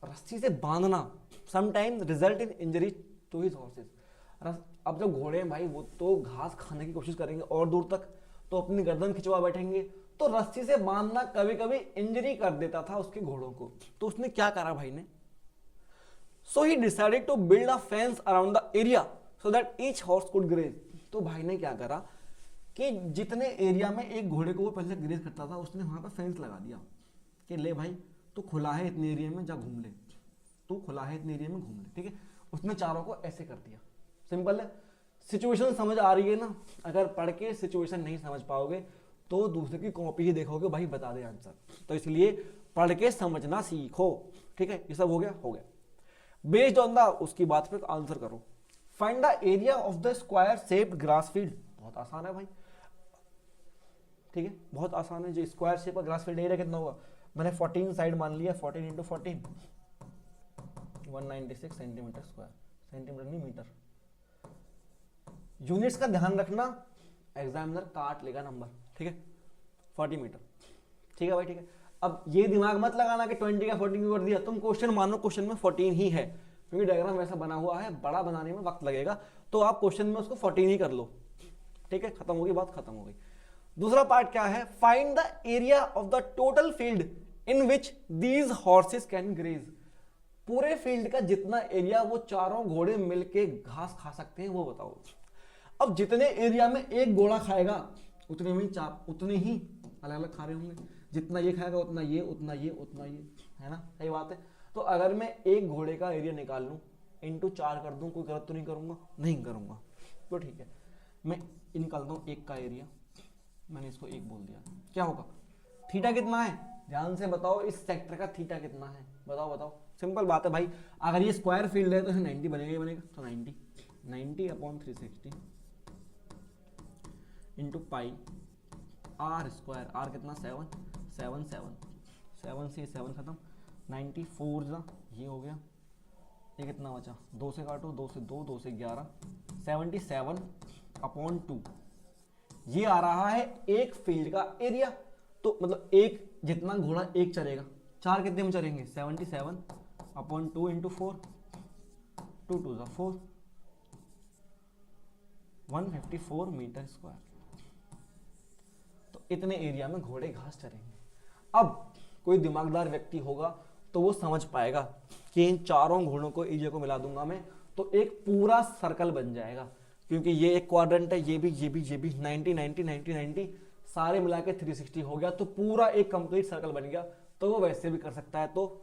रस्सी से बांधना, sometimes result in injury to his horses. अब जब घोड़े हैं भाई वो तो घास खाने की कोशिश करेंगे और दूर तक, तो अपनी गर्दन खिंचवा बैठेंगे, तो रस्सी से बांधना कभी कभी इंजरी कर देता था उसके घोड़ों को। तो उसने क्या करा भाई ने, so he decided to build a fence around the area so that each horse could graze. तो भाई ने क्या करा कि जितने एरिया में एक घोड़े को वो पहले ग्रेज करता था, उसने वहां पर फेंस लगा दिया कि ले भाई तू खुला है इतने एरिया में, जा घूम ले, तू खुला है इतने एरिया में घूम ले। ठीक है, उसने चारों को ऐसे कर दिया। सिंपल है, सिचुएशन समझ आ रही है ना। अगर पढ़ के सिचुएशन नहीं समझ पाओगे तो दूसरे की कॉपी ही देखोगे, भाई बता दे आंसर, तो इसलिए पढ़ के समझना सीखो। ठीक है, ये सब हो गया, हो गया। बेस्ड ऑन द उसकी बात पे आंसर करो। Find the area of the square shaped grass field. बहुत आसान है भाई, ठीक है, बहुत आसान है। जो स्क्वायर शेप का ग्रास फील्ड एरिया कितना होगा, मैंने 14 साइड मान लिया, 14 इंटू 14 196 सेंटीमीटर स्क्वायर, सेंटीमीटर नहीं मीटर। यूनिट्स का ध्यान रखना, एग्जामिनर काट लेगा नंबर। ठीक है, 40 मीटर। ठीक है भाई, ठीक है। अब ये दिमाग मत लगाना कि 20 का 14 कर दिया, तुम क्वेश्चन मानो क्वेश्चन में 14 ही है, क्योंकि डायग्राम वैसा बना हुआ है, बड़ा बनाने में वक्त लगेगा, तो आप क्वेश्चन में उसको 14 ही कर लो। ठीक है, खत्म होगी बात, खत्म हो गई। दूसरा पार्ट क्या है, find the area of the total field in which these horses can graze. पूरे फील्ड का जितना एरिया वो चारों घोड़े मिलके घास खा सकते हैं वो बताओ। अब जितने एरिया में एक घोड़ा खाएगा उतने में उतने ही अलग अलग खा रहे होंगे, जितना ये खाएगा उतना ये, उतना ये, उतना ये, है ना, सही बात है। तो अगर मैं एक घोड़े का एरिया निकाल लूं इंटू 4 कर दूं, कोई गलत तो नहीं करूंगा? नहीं करूंगा। तो ठीक है, मैं निकालता हूं एक का एरिया, मैंने इसको 1 बोल दिया, क्या होगा? थीटा कितना है? ध्यान से बताओ, इस सेक्टर का थीटा कितना है? बताओ बताओ, सिंपल बात है भाई। अगर ये स्क्वायर फील्ड है तो 90 बनेगा ही बनेगा। तो 90 upon 360 into pi r square. R कितना? 7 से 7 खत्म, 94 जा ये हो गया। ये कितना बचा? 2 से काटो, 2 से 2, 2 से 11, 77 अपॉन 2। ये आ रहा है एक फील्ड का एरिया। तो मतलब एक जितना घोड़ा एक चलेगा, 4 कितने में चलेंगे? 77 अपॉन 2 इंटू 4, 2 2 जा 4, 154 मीटर स्क्वायर। तो इतने एरिया में घोड़े घास चरेंगे। अब कोई दिमागदार व्यक्ति होगा तो वो समझ पाएगा कि इन चारों घोड़ों को एरिया को मिला दूंगा मैं तो एक पूरा सर्कल बन जाएगा, क्योंकि ये एक क्वाड्रेंट है, ये भी 90 90 90 90 सारे मिला के 360 हो गया, तो पूरा एक कंप्लीट सर्कल बन गया। तो वो वैसे भी कर सकता है। तो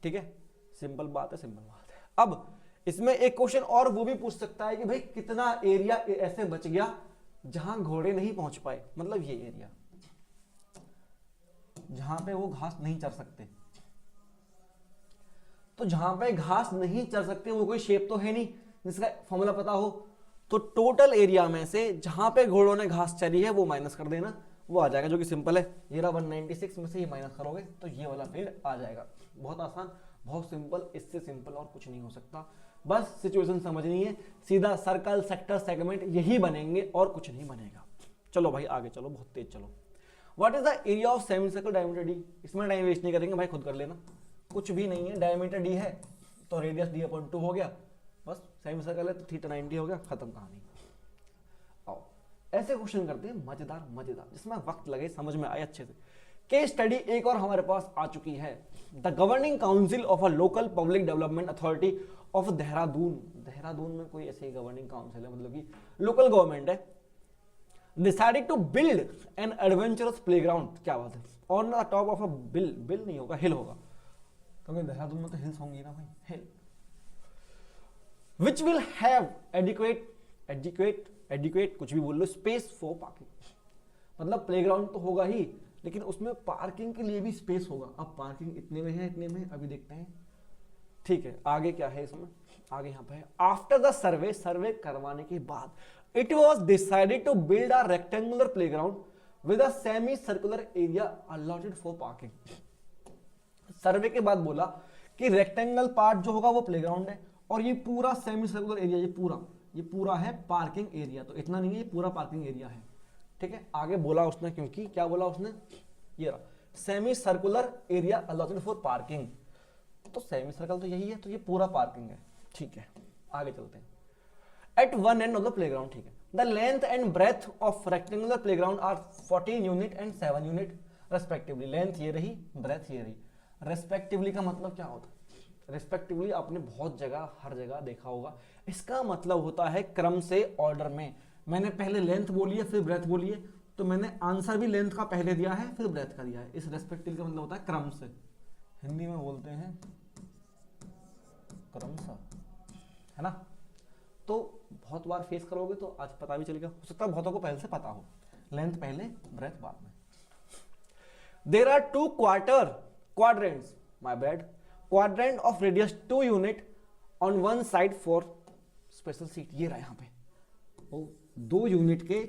ठीक है, सिंपल बात है, सिंपल बात है। अब इसमें एक क्वेश्चन और वो भी पूछ सकता है कि भाई कितना एरिया ऐसे बच गया जहां घोड़े नहीं पहुंच पाए, मतलब ये एरिया जहां पे वो घास नहीं चर सकते। तो जहां पे घास नहीं चर सकते वो कोई शेप तो है नहीं जिसका फॉर्मूला पता हो। तो टोटल एरिया में से जहां पे घोड़ों ने घास चरी है वो माइनस कर देना, वो आ जाएगा, जो कि सिंपल है। ये रहा 196 में से ये माइनस करोगे तो ये वाला फील्ड आ जाएगा। बहुत आसान, बहुत सिंपल, इससे सिंपल और कुछ नहीं हो सकता। बस सिचुएशन समझनी है, सीधा सर्कल, सेक्टर, सेगमेंट यही बनेंगे और कुछ नहीं बनेगा। चलो भाई आगे चलो, बहुत तेज चलो। What is the area of semi circle diameter D? इसमें टाइम वेस्ट नहीं करेंगे भाई, खुद कर लेना। कुछ भी नहीं है, डायमीटर डी है तो रेडियस डी अपॉन 2 हो गया, बस सेमी सर्कल है तो थीटा 90 हो गया, खत्म कहानी। आओ ऐसे क्वेश्चन करते हैं मजेदार मजेदार, जिसमें वक्त लगे, समझ में आए अच्छे से। केस स्टडी एक और हमारे पास आ चुकी है। The governing council of a local public development authority of Dehradun. Dehradun में कोई ऐसे ही गवर्निंग काउंसिल है, मतलब कि लोकल गवर्नमेंट है। Decided to build an adventurous playground, क्या बात है, on the top of a bill नहीं होगा, हिल होगा, क्योंकि देहरादून में तो हिल्स होंगी ना भाई, हिल। विच विल हैव एडिक्वेट कुछ भी बोल लो, स्पेस फॉर पार्किंग। मतलब प्लेग्राउंड तो होगा ही, लेकिन उसमें पार्किंग के लिए भी स्पेस होगा। अब पार्किंग इतने में है, इतने में, अभी देखते हैं। ठीक है, आगे क्या है इसमें? आगे यहाँ पे है, आफ्टर द सर्वे करवाने के बाद it was decided to build a rectangular playground with a semi circular area allotted for parking. Survey के बाद बोला कि रेक्टेंगल पार्ट जो होगा वो प्लेग्राउंड है, और ये पूरा सेमी सर्कुलर एरिया, ये पूरा है पार्किंग एरिया। तो इतना नहीं है, ये पूरा पार्किंग एरिया है। ठीक है, आगे बोला उसने, क्योंकि क्या बोला उसने, ये रहा semi circular area allotted for parking. तो सेमी सर्कल तो यही है, तो ये पूरा पार्किंग है। ठीक है, आगे चलते हैं। At one end of the playground, ठीक है, the length and breadth of rectangular playground are 14 unit and 7 unit respectively. Length ये रही, ब्रेथ ये रही। रेस्पेक्टिवली का मतलब क्या होता है? रेस्पेक्टिवली आपने बहुत जगह, हर जगह देखा होगा। इसका मतलब होता है क्रम से, ऑर्डर में। मैंने पहले लेंथ बोली है, फिर ब्रेथ बोली है, तो मैंने आंसर भी लेंथ का पहले दिया है, फिर ब्रेथ का दिया है। इस रेस्पेक्टिवली का मतलब होता है क्रम से, हिंदी में बोलते हैं क्रमशः, है ना। तो बहुत बार फेस करोगे तो आज पता भी चलेगा, हो सकता है बहुतों को पहले से पता हो। लेंथ पहले, ब्रेथ बाद में। There are 2 quadrants, my bad, quadrant of radius 2 unit on one side for special seat। ये रहा यहाँ पे, 2 यूनिट के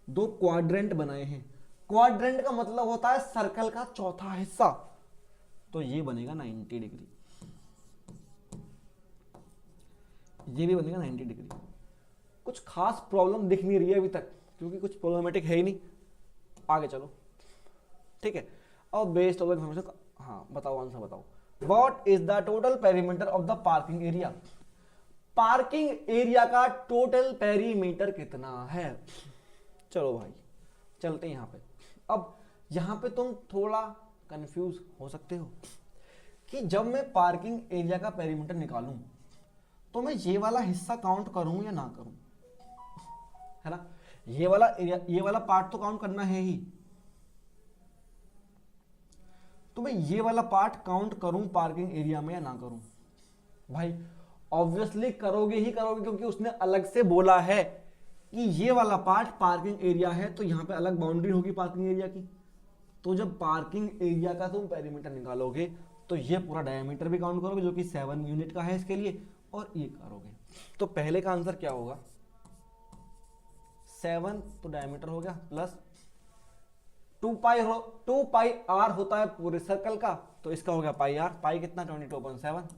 2 क्वाड्रेंट बनाए हैं। क्वाड्रेंट का मतलब होता है सर्कल का चौथा हिस्सा। तो ये बनेगा 90 डिग्री, ये भी बनेगा 90 डिग्री। कुछ खास प्रॉब्लम दिख नहीं रही है अभी तक, क्योंकि कुछ प्रॉब्लमेटिक है ही नहीं। आगे चलो, ठीक है। और बेस्ड ऑफ इंफॉर्मेशन, हाँ बताओ, आंसर बताओ। What is the total perimeter of the parking area? Parking area का टोटल पेरीमीटर कितना है? चलो भाई चलते हैं यहाँ पे। अब यहाँ पे तुम थोड़ा कंफ्यूज हो सकते हो। कि जब मैं पार्किंग एरिया का पेरीमीटर निकालूं तो मैं ये वाला हिस्सा काउंट करूं या ना करूं, है ना। ये वाला एरिया, ये वाला पार्ट तो काउंट करना है ही, तो मैं ये वाला पार्ट काउंट करूं पार्किंग एरिया में या ना करूं। भाई ऑब्वियसली करोगे ही करोगे, क्योंकि उसने अलग से बोला है कि ये वाला पार्ट पार्किंग एरिया है, तो यहां पे अलग बाउंड्री होगी पार्किंग एरिया की। तो जब पार्किंग एरिया का तुम पेरीमीटर निकालोगे तो ये पूरा डायमीटर भी काउंट करोगे, जो कि 7 यूनिट का है इसके लिए, और ये करोगे। तो पहले का आंसर क्या होगा, 7 तो डायमीटर हो गया, प्लस 2 पाई आर होता है पूरे सर्कल का, तो इसका हो गया पाई आर। पाई कितना, 22/7,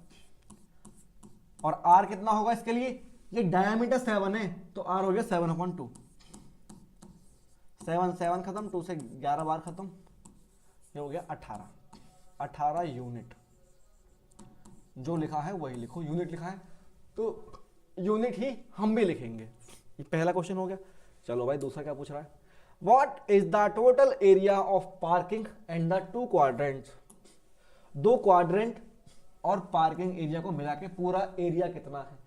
और आर कितना होगा इसके लिए, ये डायमीटर 7 है तो आर हो गया 7/2। 7 खत्म, 2 से 11 बार खत्म, ये हो गया 18 यूनिट। जो लिखा है वही लिखो, यूनिट लिखा है तो यूनिट ही हम भी लिखेंगे। ये पहला क्वेश्चन हो गया। चलो भाई दूसरा क्या पूछ रहा है, what is the total area of parking and the 2 quadrants. 2 quadrant और पार्किंग एरिया को मिला के पूरा एरिया कितना है।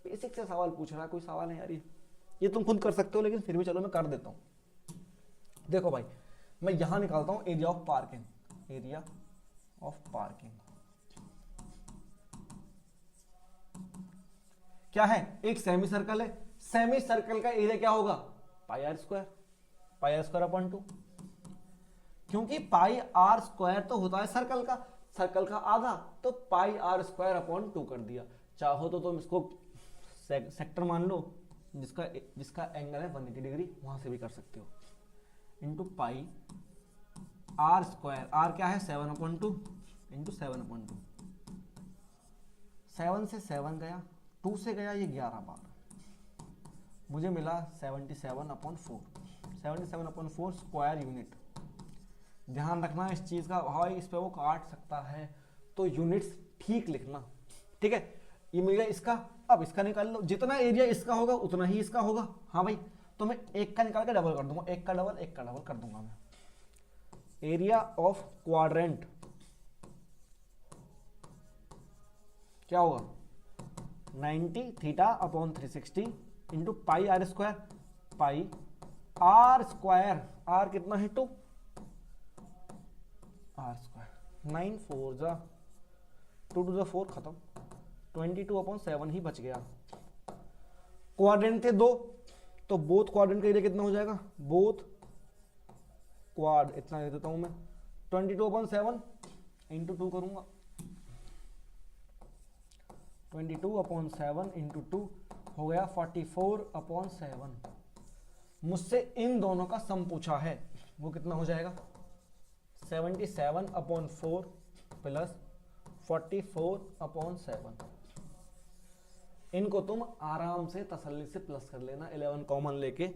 बेसिक से सवाल पूछ रहा है, कोई सवाल है यार ये तुम खुद कर सकते हो, लेकिन फिर भी चलो मैं कर देता हूं। देखो भाई मैं यहां निकालता हूं area of parking, area of parking क्या है, एक सेमी सर्कल है, सेमी सर्कल का एरिया क्या होगा, पाई आर स्क्वायर अपॉन 2, क्योंकि पाई आर स्क्वायर तो होता है सर्कल का आधा, तो पाई आर स्क्वायर अपॉन 2 कर दिया। चाहो तो तुम इसको सेक्टर मान लो, जिसका एंगल है 180 डिग्री, वहां से भी कर सकते हो, into pi r square, r क्या है 7/2 इंटू 7/2। 7 से 7 गया, 2 से गया ये 11 बार, मुझे मिला 77/4, 77/4 स्क्वायर यूनिट। ध्यान रखना इस चीज का, भाई इस पे वो काट सकता है, तो यूनिट्स ठीक लिखना, ठीक है। ये मिल गया इसका, अब इसका निकाल लो, जितना एरिया इसका होगा उतना ही इसका होगा। हाँ भाई, तो मैं एक का निकाल के डबल कर दूंगा, एक का डबल कर दूंगा मैं। एरिया ऑफ क्वाड्रेंट क्या होगा, 90 θ/360 into pi r square, pi r square, r कितना है 2, आर स्क्वायर 9 4 जा 2 2 4 खत्म, 22/7 ही बच गया। क्वाड्रेंट थे 2, तो बोथ क्वाड्रेंट का एरिया कितना हो जाएगा, बोथ क्वाड इतना दे देता हूं मैं, 22/7 इंटू 2 करूंगा, 22/7 इंटू 2 हो गया 44/7। मुझसे इन दोनों का सम पूछा है, वो कितना हो जाएगा, 77/4 प्लस 44/7। इनको तुम आराम से तसल्ली से प्लस कर लेना, 11 कॉमन लेके,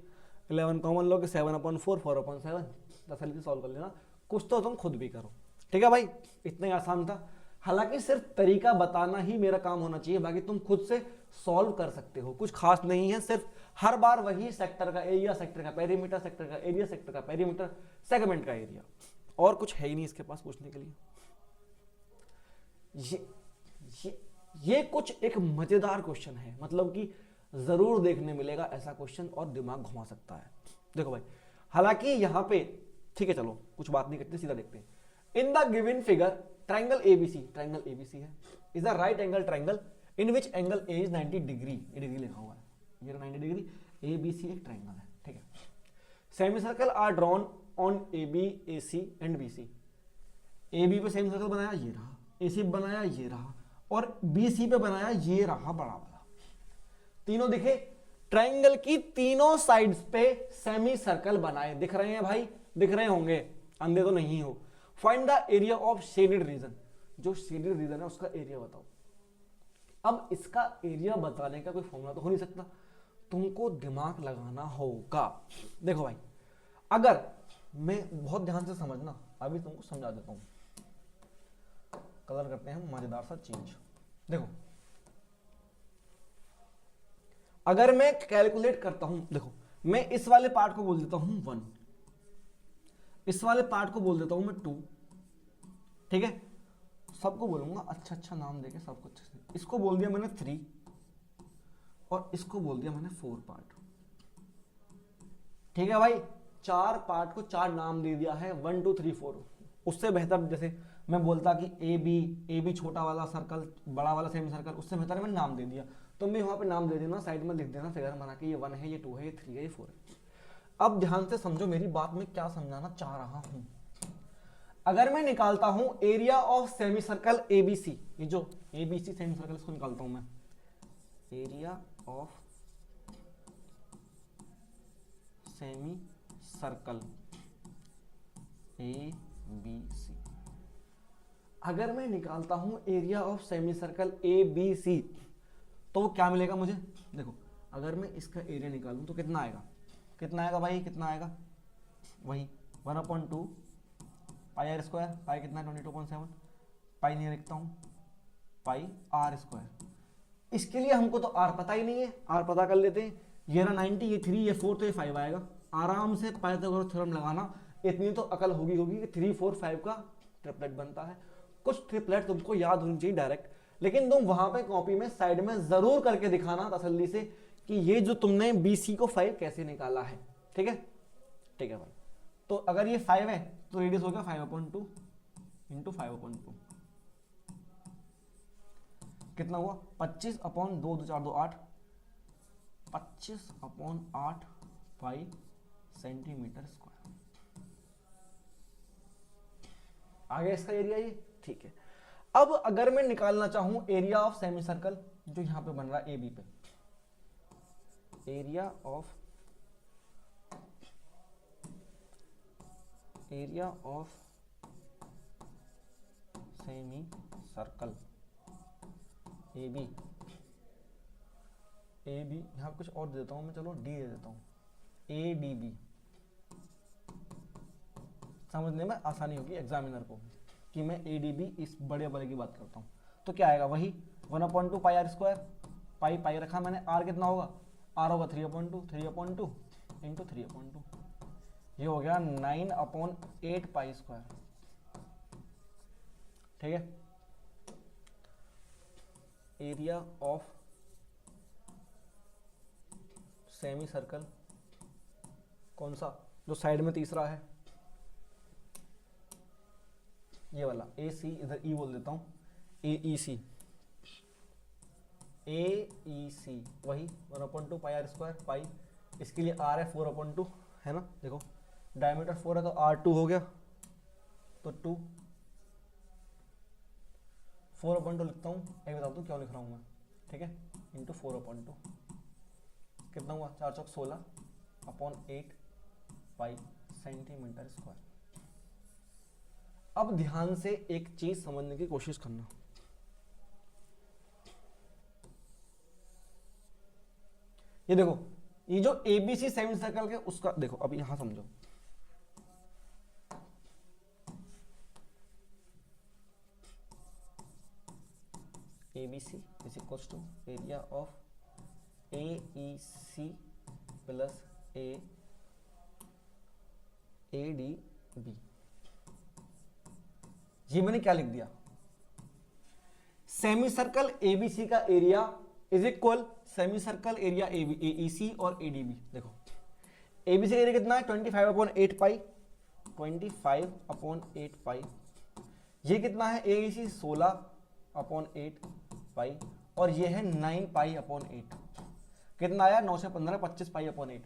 11 कॉमन लो के 7/4 4/7 तसल्ली से सॉल्व कर लेना। कुछ तो तुम खुद भी करो, ठीक है भाई, इतना ही आसान था। हालांकि सिर्फ तरीका बताना ही मेरा काम होना चाहिए, बाकी तुम खुद से सॉल्व कर सकते हो, कुछ खास नहीं है। सिर्फ हर बार वही सेक्टर का एरिया, सेक्टर का पेरीमीटर, सेक्टर का एरिया, सेक्टर का पेरीमीटर, सेगमेंट का एरिया, और कुछ है ही नहीं इसके पास पूछने के लिए। ये कुछ एक मजेदार क्वेश्चन है, मतलब कि जरूर देखने मिलेगा ऐसा क्वेश्चन, और दिमाग घुमा सकता है। देखो भाई, हालांकि यहां पे ठीक है, चलो कुछ बात नहीं करते, सीधा देखते हैं। In the given figure triangle ABC है, is a right angle triangle in which angle A is 90 degree, ये डिग्री लिखा हुआ है, ये 90 डिग्री, एबीसी एक ट्राइंगल है, ठीक है। Semi circle are drawn on AB, AC and BC. AB पे सेमी सर्कल बनाया, ये रहा, एसी पे बनाया, ये रहा, और बीसी पे बनाया, ये रहा बड़ा वाला। तीनों दिखे, ट्राइंगल की तीनों साइड्स पे सेमी सर्कल बनाए, दिख रहे हैं भाई, दिख रहे होंगे, अंधे तो नहीं हो। Find the area of shaded region, जो शेडेड रीजन है उसका एरिया बताओ। अब इसका एरिया बताने का कोई फॉर्मूला तो हो नहीं सकता, तुमको दिमाग लगाना होगा। देखो भाई, अगर मैं बहुत ध्यान से समझना, अभी तुमको समझा देता हूं। कलर करते हैं मजेदार सा चीज। देखो, अगर मैं कैलकुलेट करता हूं, देखो मैं इस वाले पार्ट को बोल देता हूं 1, इस वाले पार्ट को बोल देता हूं मैं 2, ठीक है। सबको बोलूंगा अच्छा अच्छा नाम देके सबको अच्छे से। इसको बोल दिया मैंने 3 और इसको बोल दिया मैंने 4 पार्ट। ठीक है भाई, 4 पार्ट को 4 नाम दे दिया है, 1 2 3 4। उससे बेहतर जैसे मैं बोलता कि ए बी छोटा वाला सर्कल, बड़ा वाला सेमी सर्कल, उससे बेहतर मैंने नाम दे दिया। तुम भी वहां पे नाम दे देना, साइड में लिख देना फिगर बना के, ये 1 है, ये 2 है, ये 3 है, ये 4 है। अब ध्यान से समझो मेरी बात में क्या समझाना चाह रहा हूं। अगर मैं निकालता हूं area of semi circle ABC, ये जो एबीसी सेमी सर्कल इसको निकालता हूं मैं, area of semi circle A B C, अगर मैं निकालता हूं area of semi circle A B C तो क्या मिलेगा मुझे? देखो अगर मैं इसका एरिया निकालूं तो कितना आएगा, कितना आएगा भाई, कितना आएगा, वही 1/2 पाई आर स्क्वायर, पाई कितना 22.7, पाई नहीं लिखता हूं, पाई आर स्क्वायर। इसके लिए हमको तो आर पता ही नहीं है, आर पता कर लेते हैं। ये रहा 90, ये 3, ये 4, तो ये 5 आएगा। आराम से पाइथागोरस थ्योरम लगाना, इतनी तो अकल होगी कि 3 4 5 का ट्रिपलेट बनता है। कुछ ट्रिपलेट तुमको याद होनी चाहिए डायरेक्ट, लेकिन तुम वहां पे कॉपी में साइड में जरूर करके दिखाना तसल्ली से कि ये जो तुमने BC को 5 कैसे निकाला है। ठीक है, ठीक है भाई। तो अगर ये 5 है तो रेडियस होगा 5/2 इंटू 5/2, कितना हुआ 25/2, 2 4 2 8, 25/8 पाई सेंटीमीटर स्क्वायर। आ गया इसका एरिया ये, ठीक है। अब अगर मैं निकालना चाहूं एरिया ऑफ सेमी सर्कल जो यहां पे बन रहा है AB पे, area of semi circle AB, यहां कुछ और दे देता हूं मैं, चलो D दे देता हूं, ADB, समझने में आसानी होगी एग्जामिनर को कि मैं ADB इस बड़े वाले की बात करता हूं। तो क्या आएगा वही 1/2 पाई आर स्क्वायर, पाई रखा मैंने, आर कितना होगा, आर होगा 3/2 इंटू 3/2, ये हो गया 9/8 पाई स्क्वायर। ठीक है, एरिया ऑफ सेमी सर्कल कौन सा, जो साइड में तीसरा है, ये वाला AC, इधर E बोल देता हूं, AEC, वही 1/2 पाई आर स्क्वायर, पाई इसके लिए R है 4/2 है ना। देखो डायमीटर 4 है तो R2 हो गया, तो 2 4/2 लिखता हूँ, एक बता दूँ क्यों लिख रहा हूँ मैं, ठीक है, इंटू 4/2, कितना हुआ 4 चौक 16/8 पाई सेंटीमीटर स्क्वायर। अब ध्यान से एक चीज समझने की कोशिश करना, ये देखो ये जो ABC सेमी सर्कल के उसका देखो, अब यहां समझो, ABC is equal to area of AEC plus ADB। ये मैंने क्या लिख दिया, सेमी सर्कल ABC का एरिया is equal semi circle area AEC और ADB। देखो ABC का एरिया कितना है 25/8 पाई, 25/8 पाई, ये कितना है AEC 16/8 पाई, और ये है 9 पाई/8, कितना आया 9 से 15 25 पाई/8।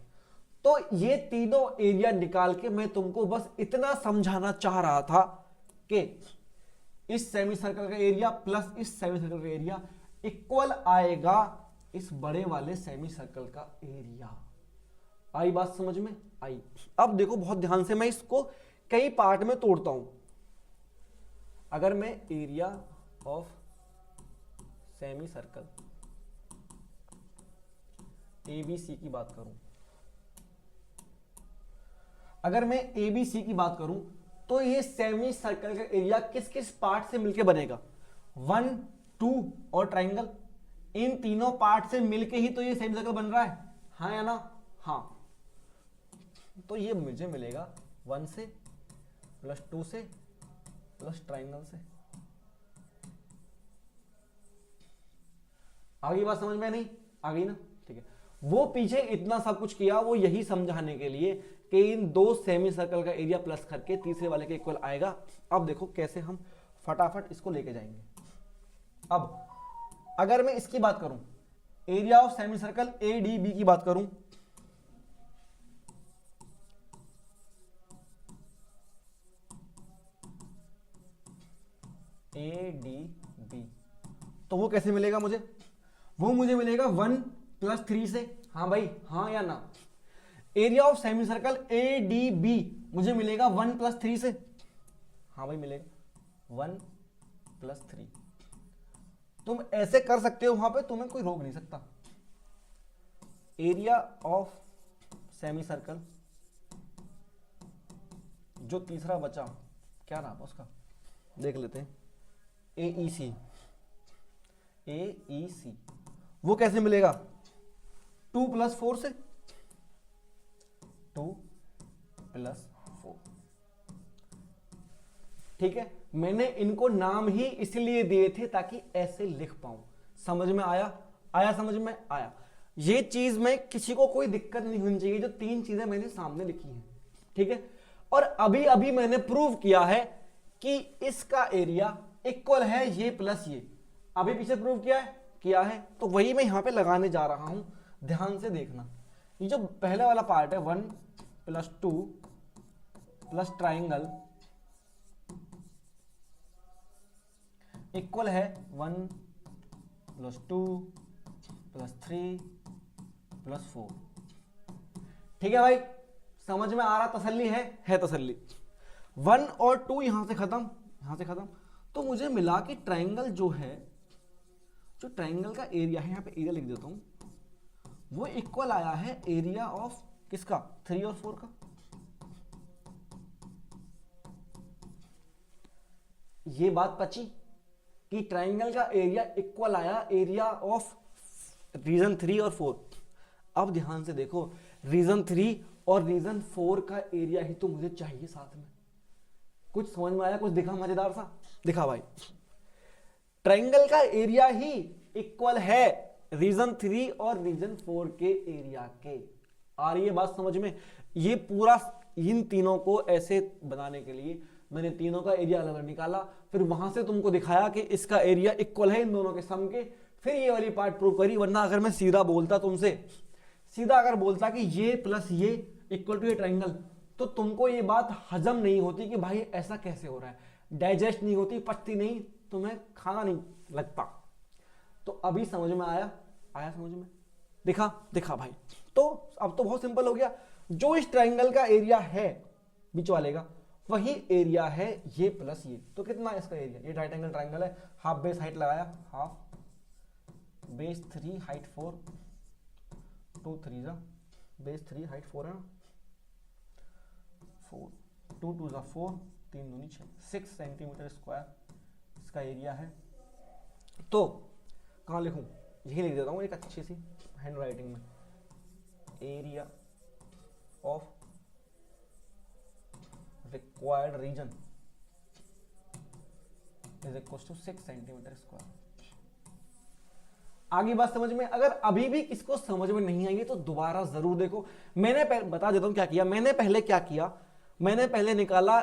तो ये तीनों एरिया निकाल के मैं तुमको बस इतना समझाना चाह रहा था कि इस सेमी सर्कल का एरिया प्लस इस सेमी सर्कल का एरिया इक्वल आएगा इस बड़े वाले सेमी सर्कल का एरिया। आई बात समझ में आई? अब देखो बहुत ध्यान से, मैं इसको कई पार्ट में तोड़ता हूं। अगर मैं area of semi circle ABC की बात करूं, अगर मैं ABC की बात करूं तो ये सेमी सर्कल का एरिया किस किस पार्ट से मिलके बनेगा, 1 2 और ट्राइंगल, इन तीनों पार्ट से मिलके ही तो ये सेमी सर्कल बन रहा है, हाँ या ना? हाँ। तो ये मुझे मिलेगा 1 से प्लस 2 से प्लस ट्राइंगल से, आ गई बात समझ में? नहीं आ गई ना? ठीक है। वो पीछे इतना सब कुछ किया वो यही समझाने के लिए कि इन दो सेमी सर्कल का एरिया प्लस करके तीसरे वाले के इक्वल आएगा। अब देखो कैसे हम फटाफट इसको लेके जाएंगे। अब अगर मैं इसकी बात करूं, area of semi circle ADB की बात करूं, ADB, तो वो कैसे मिलेगा मुझे? वो मुझे मिलेगा 1 + 3 से। हाँ भाई, हाँ या ना? Area of semi circle ADB मुझे मिलेगा 1 + 3 से। हाँ भाई मिलेगा 1 + 3। तुम ऐसे कर सकते हो, वहां पे तुम्हें कोई रोक नहीं सकता। एरिया ऑफ सेमी सर्कल, जो तीसरा बचा, क्या नाम है उसका, देख लेते हैं, AEC, वो कैसे मिलेगा? 2 + 4 से। 2 + 4। ठीक है, मैंने इनको नाम ही इसलिए दिए थे ताकि ऐसे लिख पाऊं। समझ में आया? आया समझ में? आया। ये चीज में किसी को कोई दिक्कत नहीं होनी चाहिए, जो 3 चीजें मैंने सामने लिखी हैं। ठीक है, और अभी अभी मैंने प्रूव किया है कि इसका एरिया इक्वल है ये प्लस ये। अभी पीछे प्रूव किया है, तो वही मैं यहां पे लगाने जा रहा हूं। ध्यान से देखना, ये जो पहले वाला पार्ट है 1 + 2 + ट्राइंगल इक्वल है 1 + 2 + 3 + 4। ठीक है भाई, समझ में आ रहा? तसल्ली है तसल्ली। 1 और 2 यहां से खत्म, यहां से खत्म। तो मुझे मिला कि ट्राइंगल जो है, जो ट्राइंगल का एरिया है, यहां पे एरिया लिख देता हूं, वो इक्वल आया है एरिया ऑफ किसका? 3 और 4 का। ये बात पची कि ट्राइंगल का एरिया इक्वल आया एरिया ऑफ रीजन 3 और 4। अब ध्यान से देखो, रीजन 3 और रीजन 4 का एरिया ही तो मुझे चाहिए साथ में। कुछ समझ में आया? कुछ दिखा मजेदार सा? दिखा भाई, ट्राइंगल का एरिया ही इक्वल है रीजन 3 और रीजन 4 के एरिया के। आ रही है बात समझ में? ये पूरा इन तीनों को ऐसे बनाने के लिए मैंने तीनों का एरिया अलग अलग निकाला, फिर वहां से तुमको दिखाया कि इसका एरिया इक्वल है इन दोनों के सम के, फिर ये वाली पार्ट प्रूव करी। वरना अगर मैं सीधा बोलता तुमसे, सीधा अगर बोलता कि ये प्लस ये इक्वल टू ये ट्राइंगल, तो तुमको ये बात हजम नहीं होती कि भाई ऐसा कैसे हो रहा है, डाइजेस्ट नहीं होती, पचती नहीं, तुम्हें खाना नहीं लगता। तो अभी समझ में आया? आया समझ में? दिखा भाई। तो अब तो बहुत सिंपल हो गया। जो इस ट्राइंगल का एरिया है बीच वाले का, वही एरिया है ये प्लस ये। तो कितना है इसका एरिया? ये राइट एंगल ट्राइंगल है, हाफ बेस हाइट लगाया, हाफ बेस 3 हाइट 4, 2 3 जा बेस 3 हाइट 4 है ना, 4 2 2 जा 4 3 दूनी 6 सेंटीमीटर स्क्वायर इसका एरिया है। तो कहाँ लिखूं? यही लिख देता हूँ एक अच्छी सी हैंड राइटिंग में, area of required region is equal to 6 centimetre square. आगे बात समझ में? अगर अभी भी किसको समझ में नहीं आई तो दोबारा जरूर देखो। मैंने बता देता हूं क्या किया। मैंने पहले क्या किया, मैंने पहले निकाला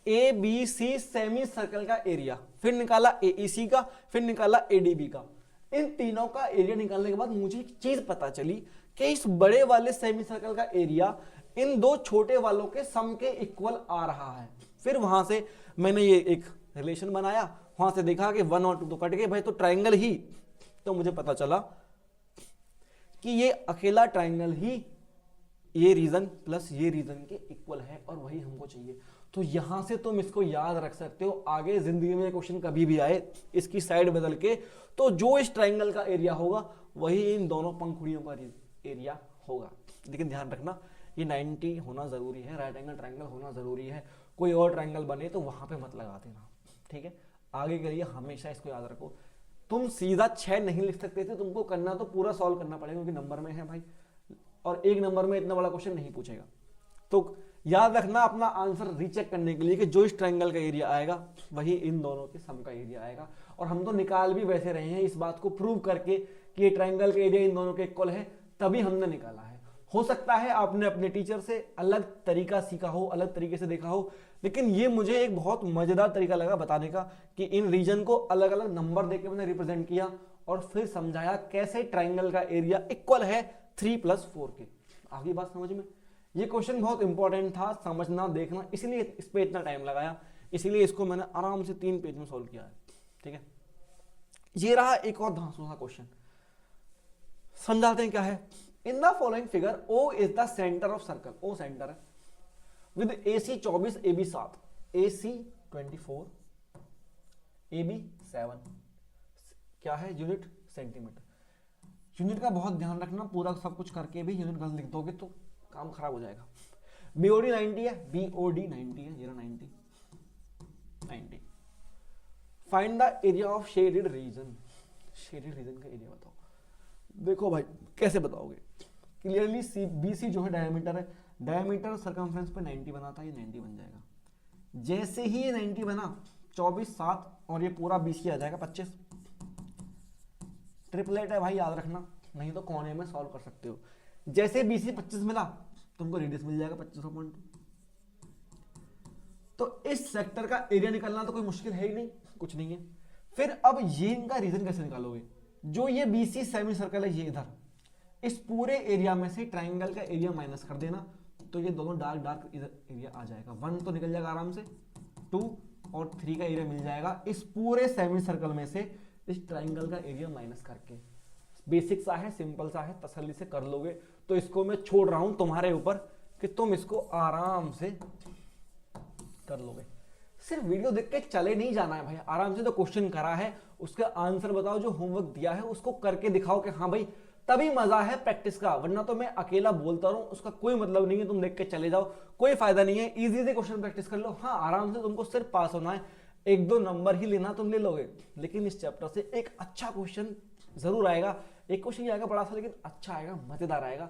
ABC सेमी सर्कल का एरिया, फिर निकाला AEC का, फिर निकाला ADB का। इन तीनों का एरिया निकालने के बाद मुझे एक चीज पता चली कि इस बड़े वाले सेमी सर्कल का एरिया इन दो छोटे वालों के सम के इक्वल आ रहा है। फिर वहां से मैंने ये एक रिलेशन बनाया, वहां से देखा कि 1 और 2 तो कट गए भाई, तो ट्राइंगल ही, तो मुझे पता चला कि ये अकेला ट्राइंगल ही ये रीजन प्लस ये रीजन के इक्वल है और वही हमको चाहिए। तो यहां से तुम इसको याद रख सकते हो, आगे जिंदगी में क्वेश्चन कभी भी आए इसकी साइड बदल के, तो जो इस ट्राइंगल का एरिया होगा वही इन दोनों पंखुड़ियों का एरिया होगा। लेकिन ध्यान रखना ये 90 होना जरूरी है, राइट एंगल ट्राइंगल होना जरूरी है। कोई और ट्राइंगल बने तो वहां पे मत लगा देना, ठीक है? आगे के लिए हमेशा इसको याद रखो। तुम सीधा 6 नहीं लिख सकते थे, तुमको करना तो पूरा सॉल्व करना पड़ेगा क्योंकि नंबर में है भाई, और एक नंबर में इतना बड़ा क्वेश्चन नहीं पूछेगा। तो याद रखना अपना आंसर रीचेक करने के लिए कि जो इस ट्राइंगल का एरिया आएगा वही इन दोनों के सम का एरिया आएगा। और हम तो निकाल भी वैसे रहे हैं इस बात को प्रूव करके कि ये ट्रायंगल का एरिया इन दोनों के इक्वल है, तभी हमने निकाला है। हो सकता है आपने अपने टीचर से अलग तरीका सीखा हो, अलग तरीके से देखा हो, लेकिन ये मुझे एक बहुत मजेदार तरीका लगा बताने का कि इन रीजन को अलग अलग नंबर देके मैंने रिप्रेजेंट किया और फिर समझाया कैसे ट्रायंगल का एरिया इक्वल है 3+4 के। आगे बात समझ में? ये क्वेश्चन बहुत इंपॉर्टेंट था, समझना देखना, इसीलिए इस पे इतना टाइम लगाया, इसीलिए इसको मैंने आराम से 3 पेज में सॉल्व किया है। ठीक है, ये रहा एक और धांसू सा क्वेश्चन, समझाते हैं क्या है। इन the following figure O is the centre of circle, O centre है, with AC 24 AB 7, AC 24 AB 7, क्या है यूनिट सेंटीमीटर। यूनिट का बहुत ध्यान रखना, पूरा सब कुछ करके भी यूनिट गलत लिख दोगे तो काम खराब हो जाएगा। BOD 90 है, BOD 90 है, ये 90। Find the area of shaded region, shaded region का एरिया बताओ। देखो भाई कैसे बताओगे, क्लियरली BC जो है डायमीटर है, डायमीटर सर्कमफ्रेंस पे 90 बनाता है, ये 90 बन जाएगा। जैसे ही ये 90 बना 24 7 और ये पूरा BC आ जाएगा 25। ट्रिपलेट है भाई, याद रखना, नहीं तो कोने में सॉल्व कर सकते हो। जैसे BC 25 मिला तुमको रेडियस मिल जाएगा 25.2। तो इस सेक्टर का एरिया निकालना तो कोई मुश्किल है ही नहीं, कुछ नहीं है। फिर अब ये इनका रीजन कैसे निकालोगे, जो ये BC सेमी सर्कल है, ये इधर इस पूरे एरिया में से ट्राइंगल का एरिया माइनस कर देना, तो ये दोनों डार्क इधर एरिया आ जाएगा। 1 तो निकल जाएगा आराम से, 2 और 3 का एरिया मिल जाएगा इस पूरे सेमी सर्कल में से इस ट्राइंगल का एरिया माइनस करके। बेसिक सा है, सिंपल सा है, तसल्ली से कर लोगे। तो इसको मैं छोड़ रहा हूं तुम्हारे ऊपर कि तुम इसको आराम से कर लोगे। सिर्फ वीडियो देख के चले नहीं जाना है भाई, आराम से जो क्वेश्चन करा है उसका आंसर बताओ, जो होमवर्क दिया है उसको करके दिखाओ कि हाँ भाई, तभी मजा है प्रैक्टिस का। वरना तो मैं अकेला बोलता रहूं उसका कोई मतलब नहीं है, तुम देख के चले जाओ, कोई फायदा नहीं है। इजी से क्वेश्चन प्रैक्टिस कर लो, हाँ आराम से, तुमको सिर्फ पास होना है, 1-2 नंबर ही लेना, तुम ले लोगे। लेकिन इस चैप्टर से एक अच्छा क्वेश्चन जरूर आएगा, एक क्वेश्चन ही आएगा बड़ा सा, लेकिन अच्छा आएगा, मजेदार आएगा।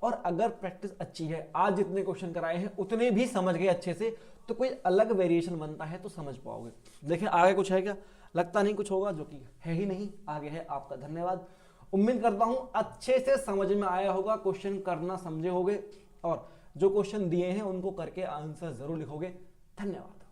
और अगर प्रैक्टिस अच्छी है, आज जितने क्वेश्चन कराए हैं उतने भी समझ गए अच्छे से, तो कोई अलग वेरिएशन बनता है तो समझ पाओगे। देखिए आगे कुछ है क्या, लगता नहीं कुछ होगा, जो कि है ही नहीं। आगे है आपका धन्यवाद। उम्मीद करता हूं अच्छे से समझ में आया होगा, क्वेश्चन करना समझे होगे और जो क्वेश्चन दिए हैं उनको करके आंसर जरूर लिखोगे। धन्यवाद।